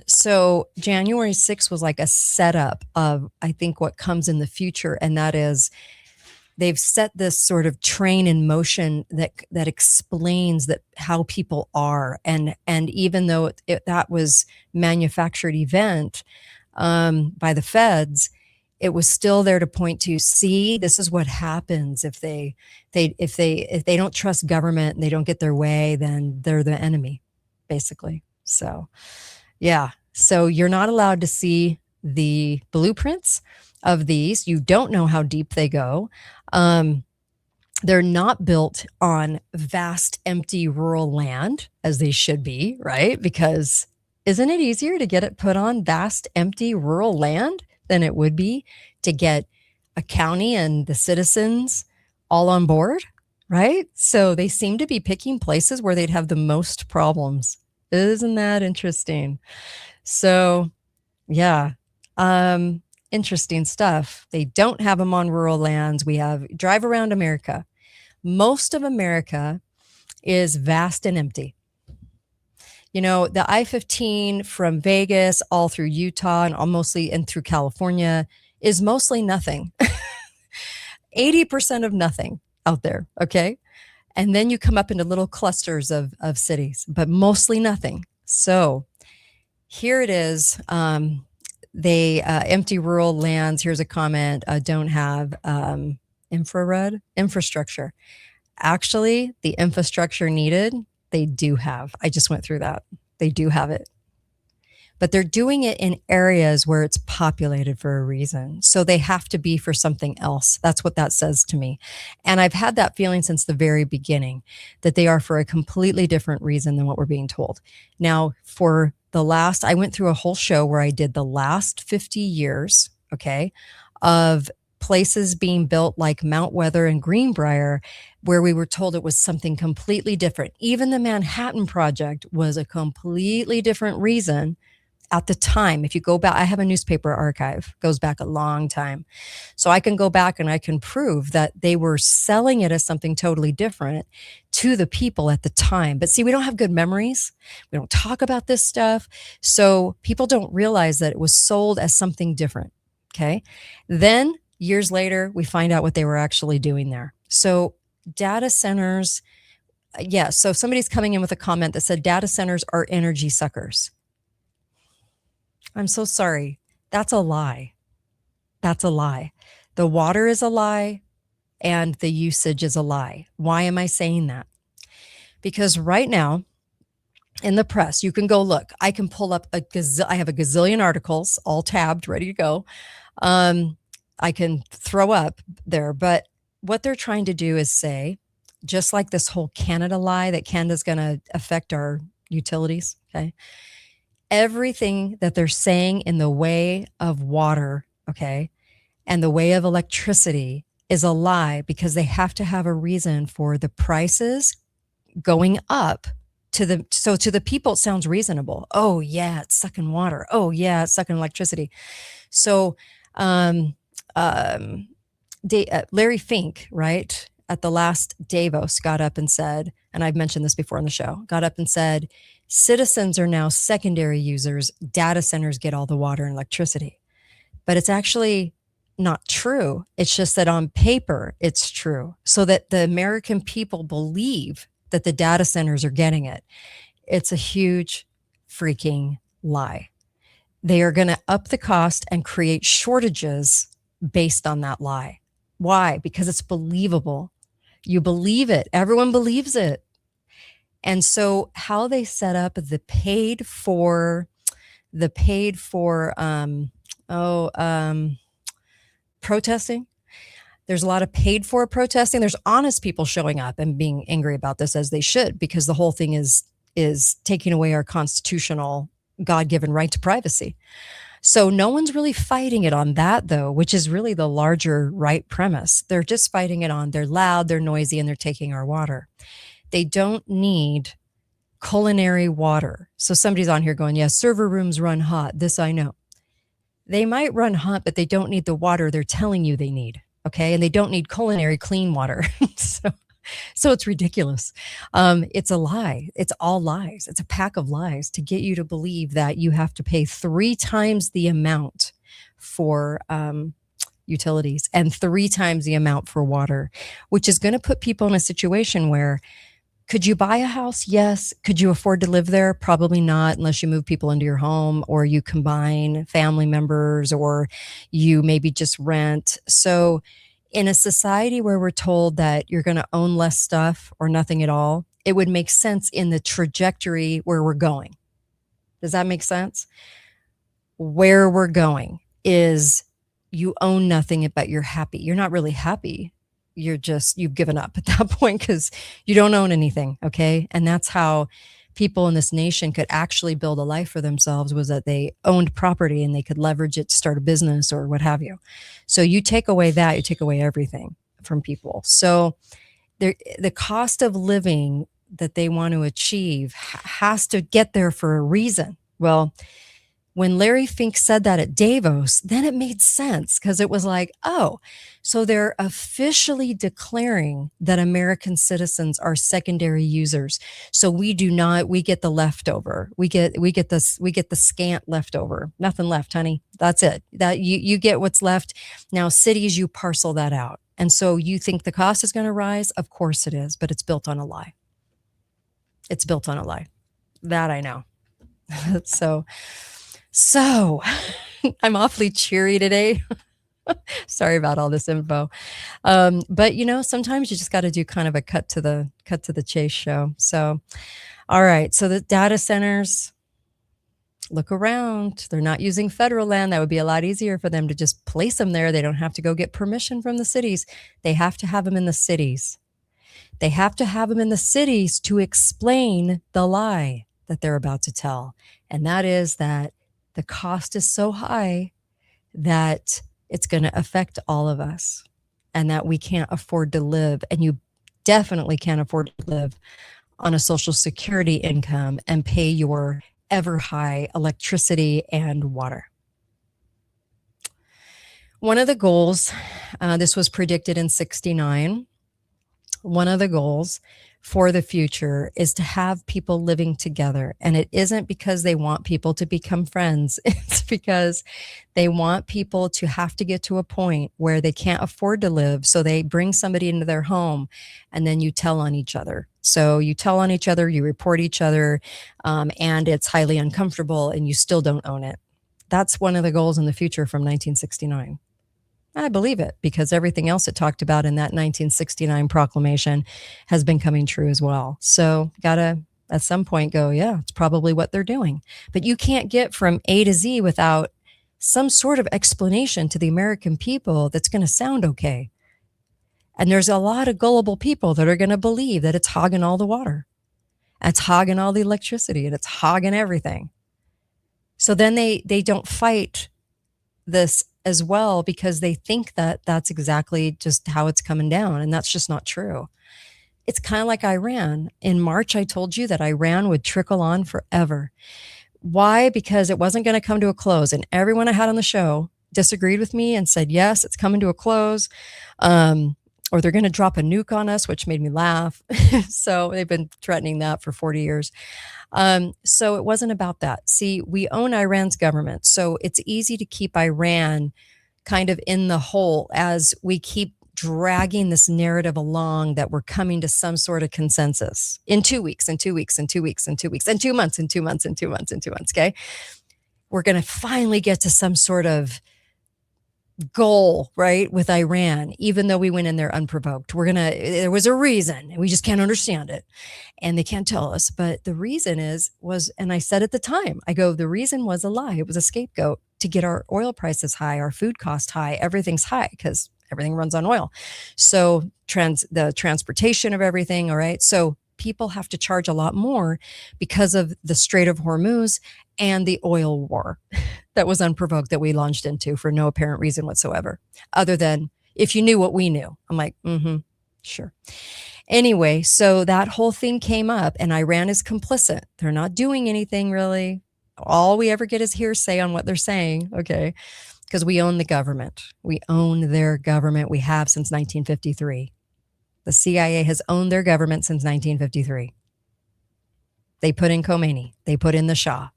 So January 6th was like a setup of, I think, what comes in the future. And that is, they've set this sort of train in motion that explains that how people are. And even though that was manufactured event by the feds, it was still there to point to, see, this is what happens if they don't trust government and they don't get their way, then they're the enemy, basically. So, yeah. So you're not allowed to see the blueprints of these. You don't know how deep they go. They're not built on vast, empty rural land as they should be, right? Because isn't it easier to get it put on vast, empty rural land than it would be to get a county and the citizens all on board, right? So they seem to be picking places where they'd have the most problems. Isn't that interesting? So, yeah. Interesting stuff. They don't have them on rural lands. We have drive around America. Most of America is vast and empty. You know, the I-15 from Vegas all through Utah and mostly and through California is mostly nothing. 80% of nothing out there. Okay. And then you come up into little clusters of cities, but mostly nothing. So here it is. They empty rural lands. Here's a comment. Don't have infrastructure. Actually, the infrastructure needed, they do have. I just went through that. They do have it. But they're doing it in areas where it's populated for a reason. So they have to be for something else. That's what that says to me. And I've had that feeling since the very beginning, that they are for a completely different reason than what we're being told. Now, for I went through a whole show where I did the last 50 years, okay, of places being built like Mount Weather and Greenbrier, where we were told it was something completely different. Even the Manhattan Project was a completely different reason at the time. If you go back, I have a newspaper archive, goes back a long time. So I can go back and I can prove that they were selling it as something totally different to the people at the time. But see, we don't have good memories. We don't talk about this stuff. So people don't realize that it was sold as something different. Okay. Then years later, we find out what they were actually doing there. So data centers, yeah. So somebody's coming in with a comment that said data centers are energy suckers. I'm so sorry. That's a lie. That's a lie. The water is a lie and the usage is a lie. Why am I saying that? Because right now in the press, you can go look. I can pull up I have a gazillion articles all tabbed, ready to go. I can throw up there, but what they're trying to do is say, just like this whole Canada lie that Canada's going to affect our utilities, okay? Everything that they're saying in the way of water, okay, and the way of electricity is a lie, because they have to have a reason for the prices going up to the people. It sounds reasonable. Oh yeah, it's sucking water. Oh yeah, it's sucking electricity. So, Larry Fink, right, at the last Davos got up and said, and I've mentioned this before on the show, got up and said, citizens are now secondary users. Data centers get all the water and electricity. but it's actually not true. It's just that on paper, it's true. So that the American people believe that the data centers are getting it. It's a huge freaking lie. They are going to up the cost and create shortages based on that lie. Why? Because it's believable. You believe it. Everyone believes it. And so how they set up the paid for protesting. There's a lot of paid for protesting. There's honest people showing up and being angry about this, as they should, because the whole thing is taking away our constitutional God-given right to privacy. So no one's really fighting it on that, though, which is really the larger right premise. They're just fighting it on they're loud, they're noisy, and they're taking our water. They don't need culinary water. So somebody's on here going, yeah, server rooms run hot. This I know. They might run hot, but they don't need the water they're telling you they need. Okay. And they don't need culinary clean water. So it's ridiculous. It's a lie. It's all lies. It's a pack of lies to get you to believe that you have to pay 3 times the amount for utilities and 3 times the amount for water, which is going to put people in a situation where, could you buy a house? Yes. Could you afford to live there? Probably not, unless you move people into your home or you combine family members or you maybe just rent. So in a society where we're told that you're going to own less stuff or nothing at all, it would make sense in the trajectory where we're going. Does that make sense? Where we're going is you own nothing, but you're happy. You're not really happy. You've given up at that point because you don't own anything. Okay. And that's how people in this nation could actually build a life for themselves, was that they owned property and they could leverage it to start a business or what have you. So you take away that, you take away everything from people. So the cost of living that they want to achieve has to get there for a reason. Well, when Larry Fink said that at Davos, then it made sense, because it was like, oh, so they're officially declaring that American citizens are secondary users. So we get the leftover. We get the scant leftover. Nothing left, honey. That's it. That you get what's left. Now cities, you parcel that out. And so you think the cost is going to rise? Of course it is, but it's built on a lie. It's built on a lie. That I know. So I'm awfully cheery today. Sorry about all this info. But sometimes you just got to do kind of a cut to the chase show. So, all right. So the data centers, look around. They're not using federal land. That would be a lot easier for them to just place them there. They don't have to go get permission from the cities. They have to have them in the cities. They have to have them in the cities to explain the lie that they're about to tell. And that is that the cost is so high that it's going to affect all of us, and that we can't afford to live. And you definitely can't afford to live on a Social Security income and pay your ever high electricity and water. One of the goals, this was predicted in '69, one of the goals for the future is to have people living together. And it isn't because they want people to become friends. It's because they want people to have to get to a point where they can't afford to live. So they bring somebody into their home, and then you tell on each other. So you tell on each other, you report each other, and it's highly uncomfortable, and you still don't own it. That's one of the goals in the future from 1969. I believe it, because everything else it talked about in that 1969 proclamation has been coming true as well. So gotta at some point go, yeah, it's probably what they're doing. But you can't get from A to Z without some sort of explanation to the American people that's going to sound okay. And there's a lot of gullible people that are going to believe that it's hogging all the water, it's hogging all the electricity, and it's hogging everything. So then they don't fight this as well, because they think that that's exactly just how it's coming down. And that's just not true. It's kind of like Iran. In March, I told you that Iran would trickle on forever. Why? Because it wasn't going to come to a close. And everyone I had on the show disagreed with me and said, yes, it's coming to a close. or they're going to drop a nuke on us, which made me laugh. So they've been threatening that for 40 years. So it wasn't about that. See, we own Iran's government. So it's easy to keep Iran kind of in the hole as we keep dragging this narrative along that we're coming to some sort of consensus in 2 weeks, in 2 weeks, in 2 weeks, in 2 weeks, and 2 months, in 2 months, in 2 months, in 2 months. Okay. We're going to finally get to some sort of goal, right, with Iran, even though we went in there unprovoked. There was a reason, and we just can't understand it. And they can't tell us. But the reason was, and I said at the time, I go, the reason was a lie. It was a scapegoat to get our oil prices high, our food cost high, everything's high because everything runs on oil. So the transportation of everything, all right. So people have to charge a lot more because of the Strait of Hormuz and the oil war that was unprovoked that we launched into for no apparent reason whatsoever, other than if you knew what we knew. I'm like, sure. Anyway, so that whole thing came up and Iran is complicit. They're not doing anything really. All we ever get is hearsay on what they're saying, okay? Because we own the government. We own their government. We have since 1953. The CIA has owned their government since 1953. They put in Khomeini. They put in the Shah.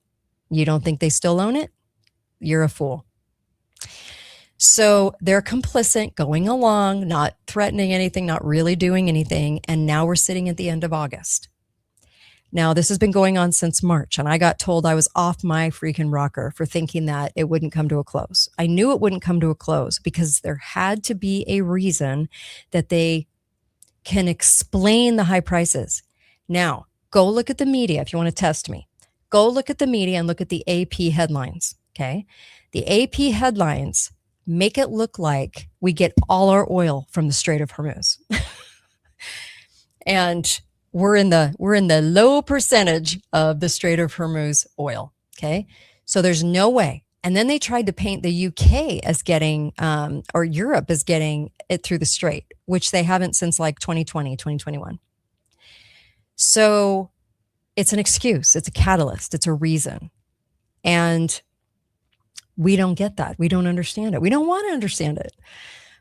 You don't think they still own it? You're a fool. So they're complicit, going along, not threatening anything, not really doing anything. And now we're sitting at the end of August. Now, this has been going on since March, and I got told I was off my freaking rocker for thinking that it wouldn't come to a close. I knew it wouldn't come to a close because there had to be a reason that they can explain the high prices. Now, go look at the media if you want to test me. Go look at the media and look at the AP headlines, okay? The AP headlines make it look like we get all our oil from the Strait of Hormuz. And we're in the low percentage of the Strait of Hormuz oil, okay? So there's no way. And then they tried to paint the UK as getting, or Europe as getting it through the Strait, which they haven't since like 2020, 2021. So it's an excuse. It's a catalyst. It's a reason. And we don't get that. We don't understand it. We don't want to understand it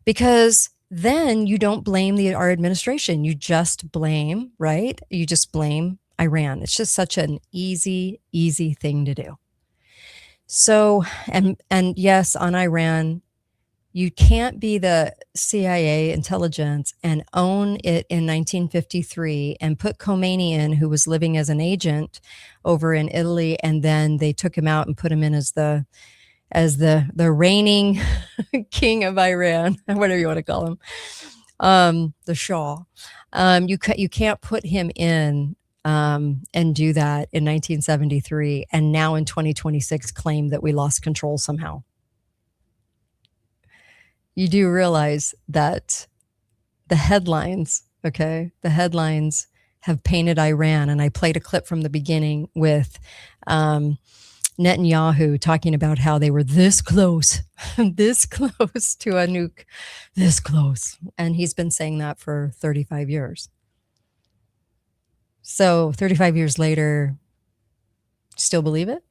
because then you don't blame our administration. You just blame, right? You just blame Iran. It's just such an easy thing to do. So, and yes, on Iran, you can't be the CIA intelligence and own it in 1953 and put Khomeini in, who was living as an agent over in Italy, and then they took him out and put him in as the reigning king of Iran, whatever you want to call him, the Shah. You can't put him in and do that in 1973 and now in 2026 claim that we lost control somehow. You do realize that the headlines, okay, the headlines have painted Iran, and I played a clip from the beginning with Netanyahu talking about how they were this close to a nuke, this close. And he's been saying that for 35 years. So 35 years later, still believe it?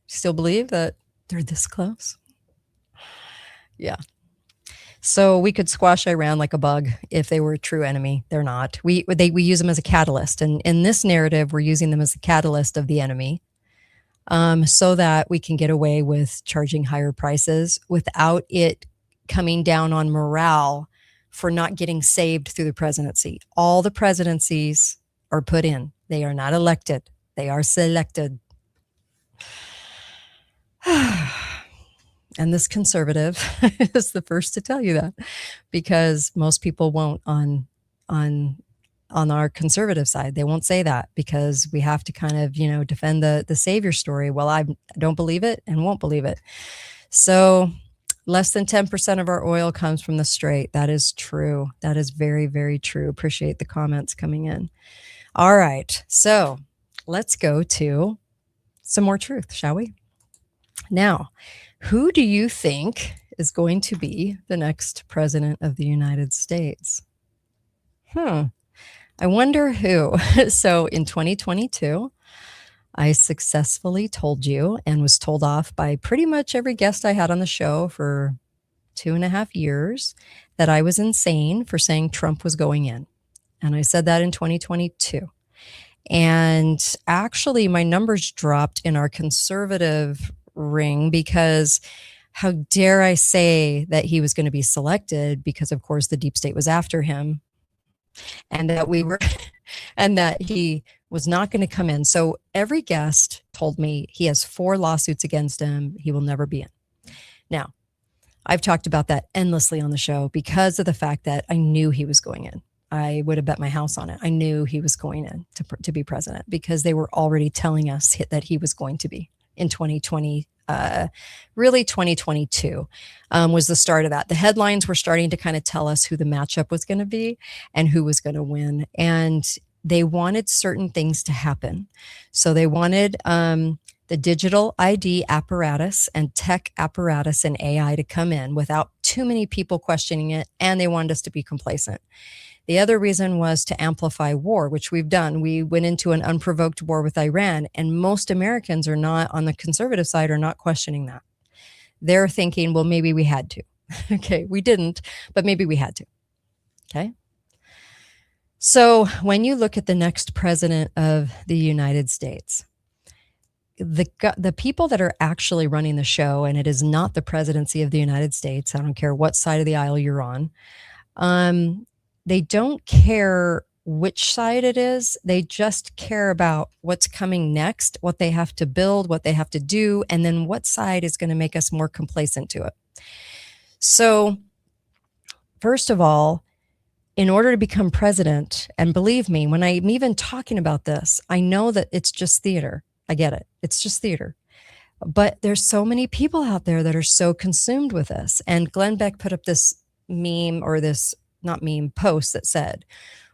Still believe that they're this close? Yeah. So we could squash Iran like a bug if they were a true enemy. They're not. We use them as a catalyst. And in this narrative, we're using them as a catalyst of the enemy. So that we can get away with charging higher prices without it coming down on morale for not getting saved through the presidency. All the presidencies are put in. They are not elected. They are selected. And this conservative is the first to tell you that, because most people won't on our conservative side. They won't say that because we have to kind of, defend the savior story. Well, I don't believe it and won't believe it. So less than 10% of our oil comes from the Strait. That is true. That is very, very true. Appreciate the comments coming in. All right. So let's go to some more truth, shall we? Now, who do you think is going to be the next president of the United States? I wonder who. So in 2022, I successfully told you and was told off by pretty much every guest I had on the show for 2.5 years that I was insane for saying Trump was going in. And I said that in 2022. And actually, my numbers dropped in our conservative ring because how dare I say that he was going to be selected, because of course the deep state was after him, and that we were and that he was not going to come in. So every guest told me he has 4 lawsuits against him. He will never be in. Now, I've talked about that endlessly on the show because of the fact that I knew he was going in. I would have bet my house on it. I knew he was going in to be president because they were already telling us that he was going to be in 2020. Really 2022 was the start of that. The headlines were starting to kind of tell us who the matchup was going to be and who was going to win. And they wanted certain things to happen. So they wanted the digital ID apparatus and tech apparatus and AI to come in without too many people questioning it. And they wanted us to be complacent. The other reason was to amplify war, which we've done. We went into an unprovoked war with Iran, and most Americans are not, on the conservative side, are not questioning that. They're thinking, well, maybe we had to. Okay, we didn't, but maybe we had to. Okay. So when you look at the next president of the United States, the people that are actually running the show, and it is not the presidency of the United States, I don't care what side of the aisle you're on, they don't care which side it is. They just care about what's coming next, what they have to build, what they have to do, and then what side is going to make us more complacent to it. So, first of all, in order to become president, and believe me, when I'm even talking about this, I know that it's just theater. I get it. It's just theater. But there's so many people out there that are so consumed with this. And Glenn Beck put up this meme, or this not meme, post that said,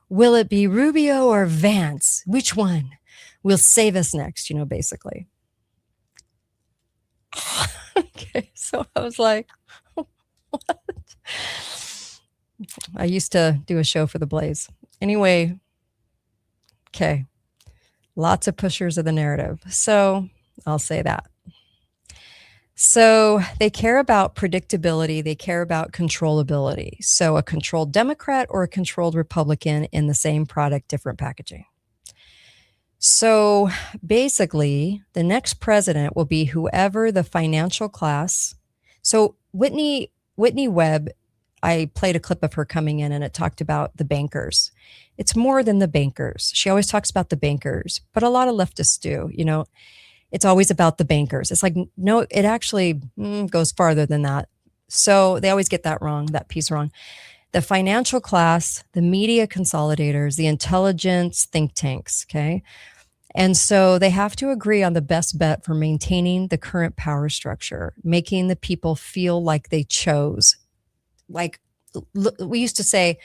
will it be Rubio or Vance? Which one will save us next? Basically. Okay, so I was like, what? I used to do a show for the Blaze. Anyway, okay, lots of pushers of the narrative. So I'll say that. So they care about predictability. They care about controllability. So a controlled Democrat or a controlled Republican in the same product, different packaging. So basically, the next president will be whoever the financial class. So Whitney Webb, I played a clip of her coming in, and it talked about the bankers. It's more than the bankers. She always talks about the bankers, but a lot of leftists do, It's always about the bankers. It's like, no, it actually goes farther than that. So they always get that wrong, that piece wrong. The financial class, the media consolidators, the intelligence think tanks, okay? And so they have to agree on the best bet for maintaining the current power structure, making the people feel like they chose. Like we used to say,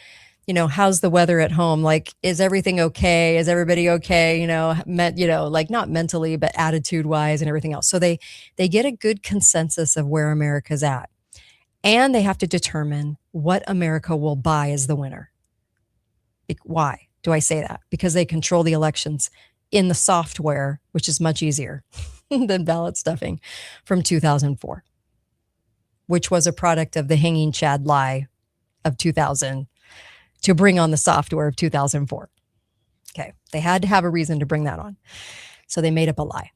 how's the weather at home? Like, is everything okay? Is everybody okay? Like not mentally, but attitude wise and everything else. So they get a good consensus of where America's at, and they have to determine what America will buy as the winner. Why do I say that? Because they control the elections in the software, which is much easier than ballot stuffing from 2004, which was a product of the hanging Chad lie of 2000. To bring on the software of 2004. Okay, they had to have a reason to bring that on. So they made up a lie.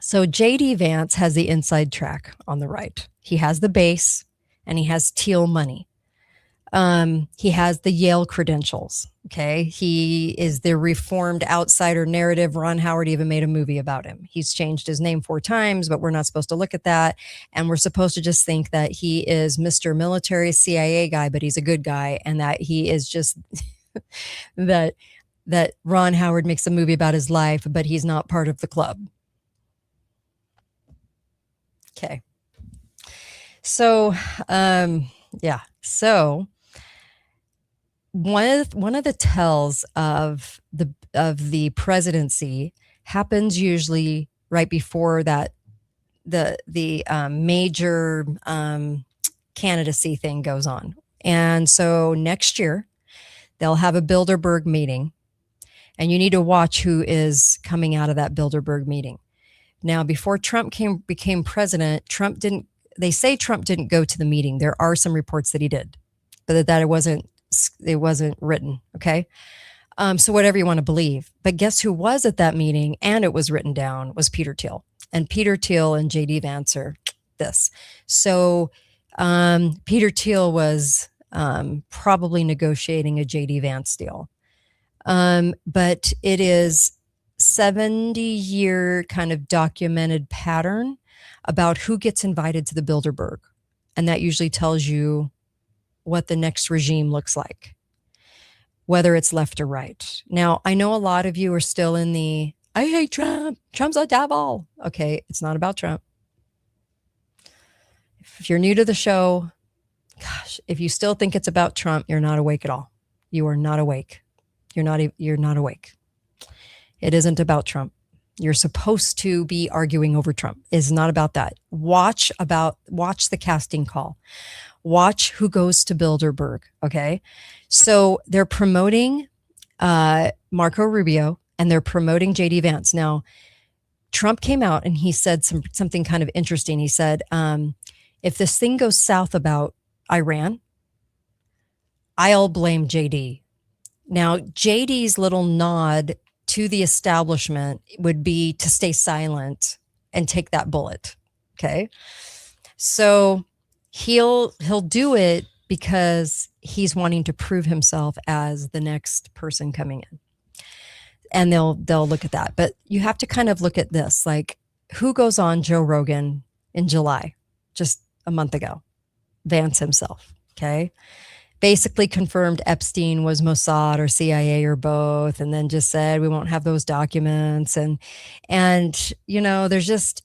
So J.D. Vance has the inside track on the right. He has the base, and he has teal money. He has the Yale credentials. Okay, he is the reformed outsider narrative. Ron Howard even made a movie about him. He's changed his name 4 times, but we're not supposed to look at that. And we're supposed to just think that he is Mr. Military CIA guy, but he's a good guy, and that he is just that Ron Howard makes a movie about his life, but he's not part of the club. Okay. So, yeah. So one of the tells of the presidency happens usually right before that the major candidacy thing goes on. And so next year they'll have a Bilderberg meeting, and you need to watch who is coming out of that Bilderberg meeting. Now, before Trump became president, they say Trump didn't go to the meeting. There are some reports that he did. but that it wasn't written. Okay. So whatever you want to believe. But guess who was at that meeting and it was written down was Peter Thiel. And Peter Thiel and JD Vance are this. So Peter Thiel was probably negotiating a JD Vance deal. But it is 70-year kind of documented pattern about who gets invited to the Bilderberg. And that usually tells you what the next regime looks like, whether it's left or right. Now, I know a lot of you are still in the, I hate Trump. Trump's a devil. Okay, it's not about Trump. If you're new to the show, gosh, if you still think it's about Trump, you're not awake at all. You are not awake. You're not awake. It isn't about Trump. You're supposed to be arguing over Trump. It's not about that. Watch the casting call. Watch who goes to Bilderberg. Okay. So they're promoting Marco Rubio and they're promoting JD Vance. Now, Trump came out and he said something kind of interesting. He said, if this thing goes south about Iran, I'll blame JD. Now, JD's little nod to the establishment would be to stay silent and take that bullet. Okay. So he'll do it because he's wanting to prove himself as the next person coming in. And they'll look at that. But you have to kind of look at this, like who goes on Joe Rogan in July, just a month ago? Vance himself. Okay. Basically confirmed Epstein was Mossad or CIA or both, and then just said we won't have those documents. And you know, there's just,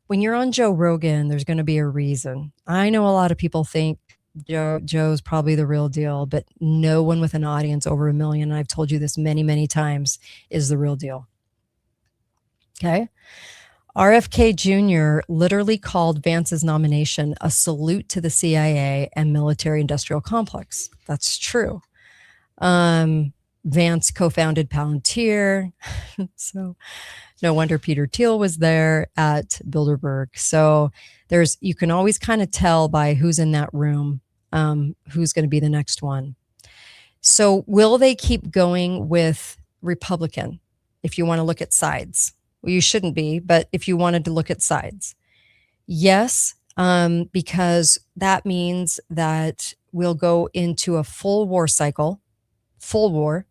when you're on Joe Rogan, there's going to be a reason. I know a lot of people think Joe's probably the real deal, but no one with an audience over 1 million, and I've told you this many, many times, is the real deal. Okay. RFK Jr. literally called Vance's nomination a salute to the CIA and military industrial complex. That's true. Vance co-founded Palantir. So no wonder Peter Thiel was there at Bilderberg. So you can always kind of tell by who's in that room, who's going to be the next one. So will they keep going with Republican if you want to look at sides? Well, you shouldn't be, but if you wanted to look at sides, yes, because that means that we'll go into a full war cycle, full war.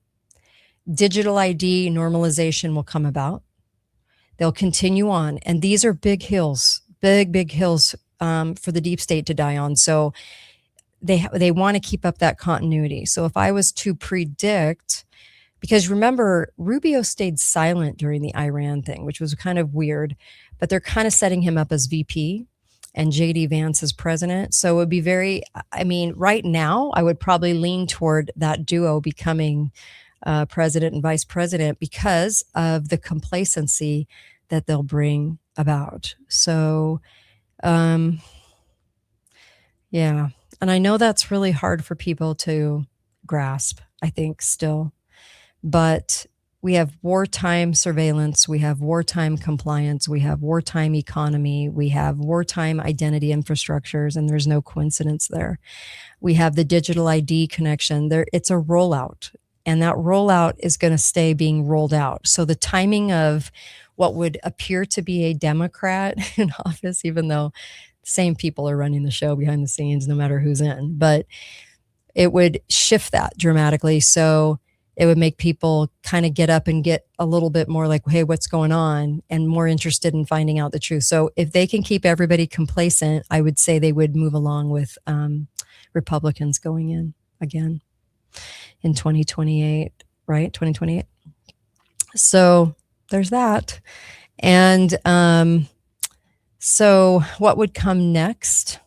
Digital ID normalization will come about. They'll continue on. And these are big hills, big hills for the deep state to die on. So they want to keep up that continuity. So if I was to predict, because remember, Rubio stayed silent during the Iran thing, which was kind of weird, but they're kind of setting him up as VP and JD Vance as president. So it would be right now, I would probably lean toward that duo becoming president and vice president because of the complacency that they'll bring about. So, yeah. And I know that's really hard for people to grasp, I think, still. But we have wartime surveillance, we have wartime compliance, we have wartime economy, we have wartime identity infrastructures, and there's no coincidence there. We have the digital ID connection. It's a rollout, and that rollout is going to stay being rolled out. So the timing of what would appear to be a Democrat in office, even though the same people are running the show behind the scenes, no matter who's in, but it would shift that dramatically. So it would make people kind of get up and get a little bit more like, hey, what's going on? And more interested in finding out the truth. So if they can keep everybody complacent, I would say they would move along with Republicans going in again in 2028, right? 2028. So there's that. And so what would come next?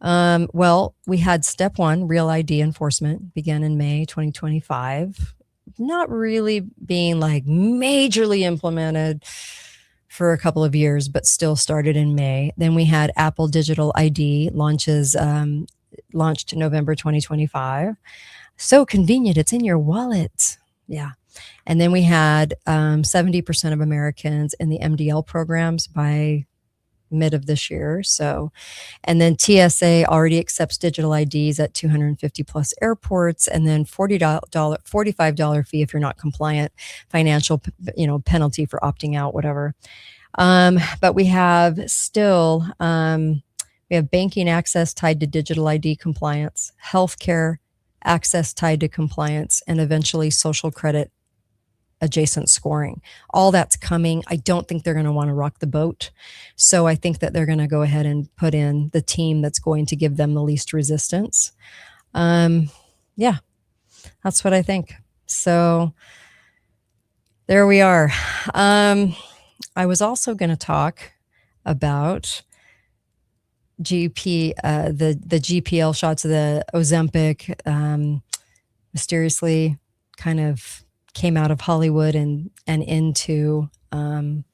Well, we had step one, real ID enforcement, began in May 2025. Not really being like majorly implemented for a couple of years, but still started in May. Then we had Apple Digital ID launched November 2025. So convenient. It's in your wallet. Yeah. And then we had 70% of Americans in the MDL programs by mid of this year. So, and then TSA already accepts digital IDs at 250 plus airports, and then $45 fee if you're not compliant, financial, penalty for opting out, whatever. But we have still, we have banking access tied to digital ID compliance, healthcare access tied to compliance, and eventually social credit adjacent scoring. All that's coming. I don't think they're going to want to rock the boat. So I think that they're going to go ahead and put in the team that's going to give them the least resistance. Yeah, that's what I think. So there we are. I was also going to talk about the GPL shots of the Ozempic, mysteriously kind of came out of Hollywood and into the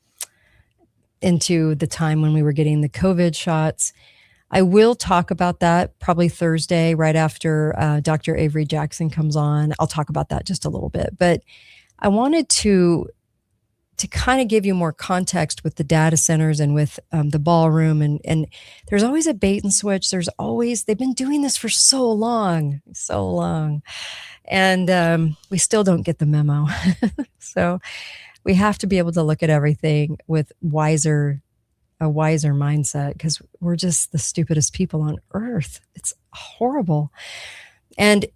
time when we were getting the COVID shots. I will talk about that probably Thursday, right after Dr. Avery Jackson comes on. I'll talk about that just a little bit, but I wanted to kind of give you more context with the data centers and with the ballroom. And there's always a bait and switch. They've been doing this for so long. And we still don't get the memo. So we have to be able to look at everything with a wiser mindset, because we're just the stupidest people on earth. It's horrible. And,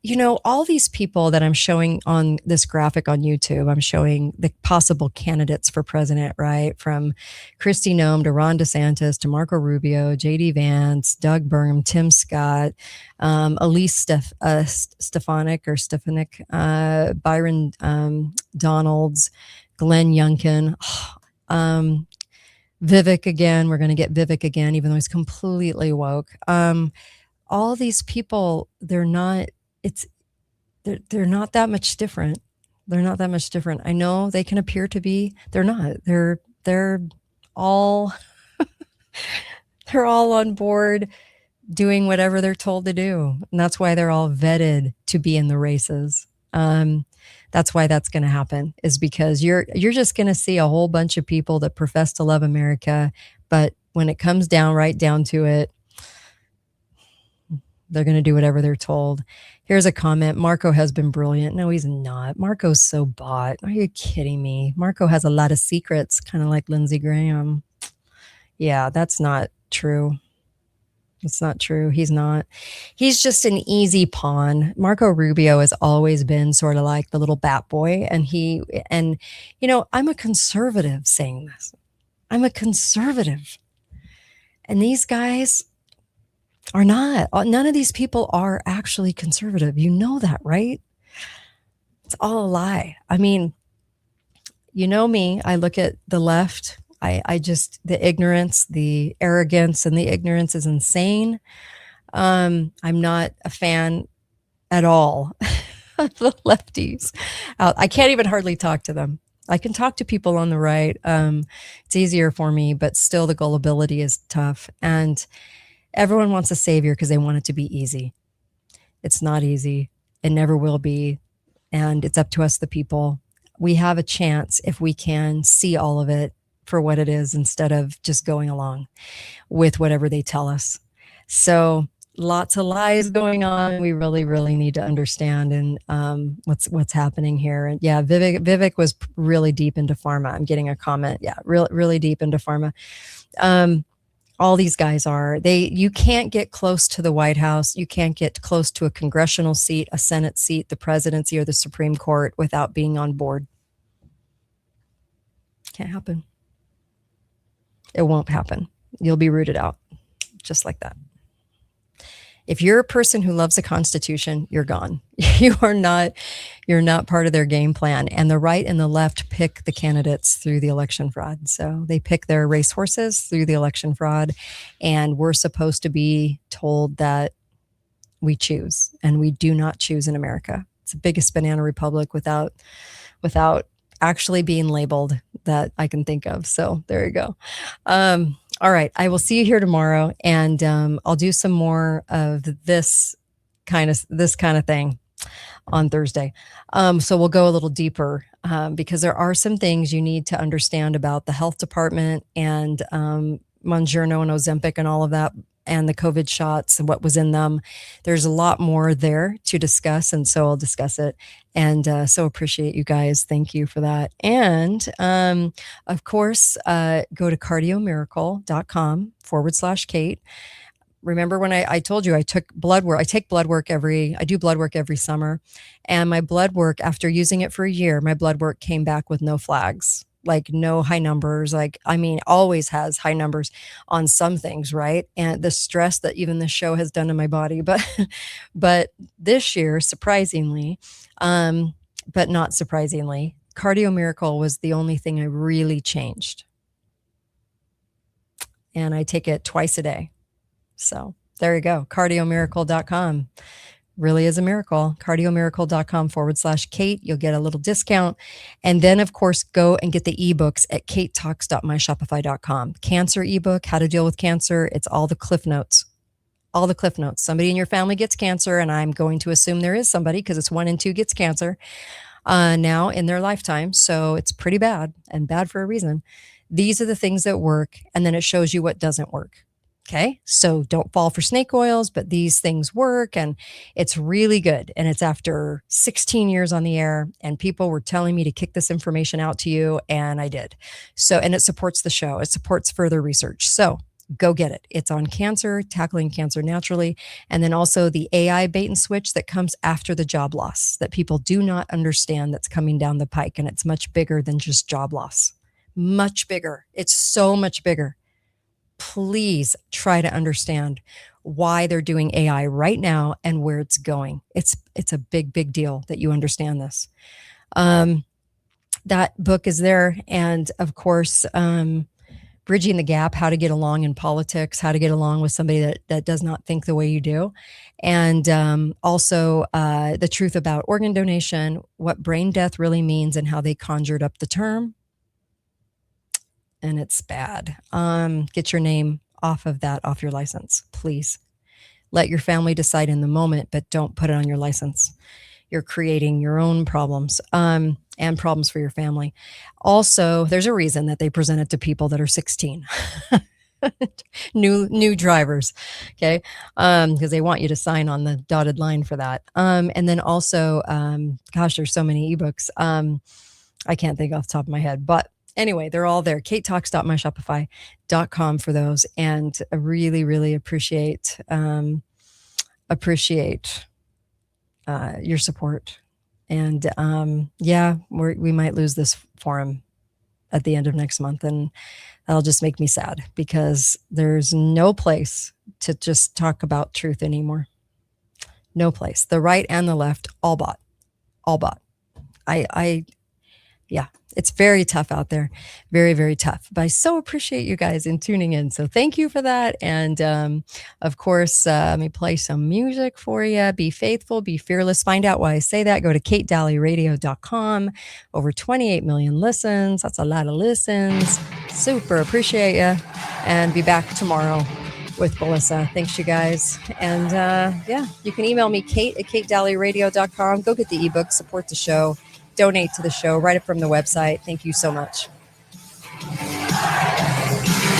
all these people that I'm showing on this graphic on YouTube, I'm showing the possible candidates for president, right? From Kristi Noem to Ron DeSantis to Marco Rubio, J.D. Vance, Doug Burgum, Tim Scott, Elise Stefanik, Byron Donalds, Glenn Youngkin, Vivek again. We're going to get Vivek again, even though he's completely woke. All these people, they're not that much different. They're not that much different. I know they can appear to be, they're not. They're all they're all on board doing whatever they're told to do. And that's why they're all vetted to be in the races. That's why that's going to happen, is because you're just going to see a whole bunch of people that profess to love America, but when it comes right down to it, they're going to do whatever they're told. Here's a comment. Marco has been brilliant. No, he's not. Marco's so bought. Are you kidding me? Marco has a lot of secrets, kind of like Lindsey Graham. Yeah, that's not true. It's not true. He's not. He's just an easy pawn. Marco Rubio has always been sort of like the little bat boy. And I'm a conservative saying this. I'm a conservative. And these guys are not. None of these people are actually conservative. You know that, right? It's all a lie. I mean, you know me. I look at the left. The ignorance, the arrogance, and the ignorance is insane. I'm not a fan at all of the lefties. I can't even hardly talk to them. I can talk to people on the right. It's easier for me, but still the gullibility is tough. And everyone wants a savior because they want it to be easy. It's not easy. It never will be. And it's up to us, the people. We have a chance if we can see all of it for what it is instead of just going along with whatever they tell us. So lots of lies going on. We really, really need to understand what's happening here. And yeah, Vivek was really deep into pharma. I'm getting a comment. Yeah, really deep into pharma. All these guys are. You can't get close to the White House. You can't get close to a congressional seat, a Senate seat, the presidency, or the Supreme Court without being on board. Can't happen. It won't happen. You'll be rooted out just like that. If you're a person who loves the Constitution, you're gone. You're not part of their game plan. And the right and the left pick the candidates through the election fraud. So they pick their racehorses through the election fraud. And we're supposed to be told that we choose, and we do not choose in America. It's the biggest banana republic without actually being labeled that I can think of. So there you go. All right. I will see you here tomorrow, and I'll do some more of this kind of thing on Thursday. So we'll go a little deeper because there are some things you need to understand about the health department and Mounjaro and Ozempic and all of that, and the COVID shots and what was in them. There's a lot more there to discuss, and so I'll discuss it. And so appreciate you guys. Thank you for that. And of course, go to cardiomiracle.com/Kate. Remember when I told you I took blood work? I do blood work every summer. And my blood work, after using it for a year, my blood work came back with no flags, like no high numbers. Always has high numbers on some things, right? And the stress that even the show has done to my body. But this year, surprisingly, but not surprisingly, Cardio Miracle was the only thing I really changed. And I take it twice a day. So there you go. Cardiomiracle.com really is a miracle. Cardiomiracle.com/Kate. You'll get a little discount. And then, of course, go and get the ebooks at katetalks.myshopify.com. Cancer ebook, how to deal with cancer. It's all the cliff notes. All the cliff notes. Somebody in your family gets cancer, and I'm going to assume there is somebody because it's 1 in 2 gets cancer now in their lifetime. So it's pretty bad, and bad for a reason. These are the things that work, and then it shows you what doesn't work. Okay, so don't fall for snake oils, but these things work, and it's really good. And it's after 16 years on the air, and people were telling me to kick this information out to you, and I did. So, and it supports the show. It supports further research. So go get it. It's on cancer, tackling cancer naturally, and then also the AI bait and switch that comes after the job loss that people do not understand that's coming down the pike, and it's much bigger than just job loss. Much bigger. It's so much bigger. Please try to understand why they're doing AI right now and where it's going. It's a big, big deal that you understand this. That book is there. And of course, Bridging the Gap, how to get along in politics, how to get along with somebody that does not think the way you do. And also the truth about organ donation, what brain death really means and how they conjured up the term. And it's bad. Get your name off your license, please. Let your family decide in the moment, but don't put it on your license. You're creating your own problems and problems for your family. Also, there's a reason that they present it to people that are 16. new drivers, okay? Because they want you to sign on the dotted line for that. And then also, gosh, there's so many ebooks. I can't think off the top of my head, but anyway, they're all there. katetalks.myshopify.com for those. And I really, really appreciate your support. And we might lose this forum at the end of next month. And that'll just make me sad because there's no place to just talk about truth anymore. No place. The right and the left, all bought. It's very tough out there. Very, very tough. But I so appreciate you guys in tuning in. So thank you for that. And of course, let me play some music for you. Be faithful, be fearless. Find out why I say that. Go to katedalleyradio.com. Over 28 million listens. That's a lot of listens. Super appreciate you. And be back tomorrow with Melissa. Thanks, you guys. And you can email me, kate@katedalleyradio.com. Go get the ebook, support the show. Donate to the show right up from the website. Thank you so much.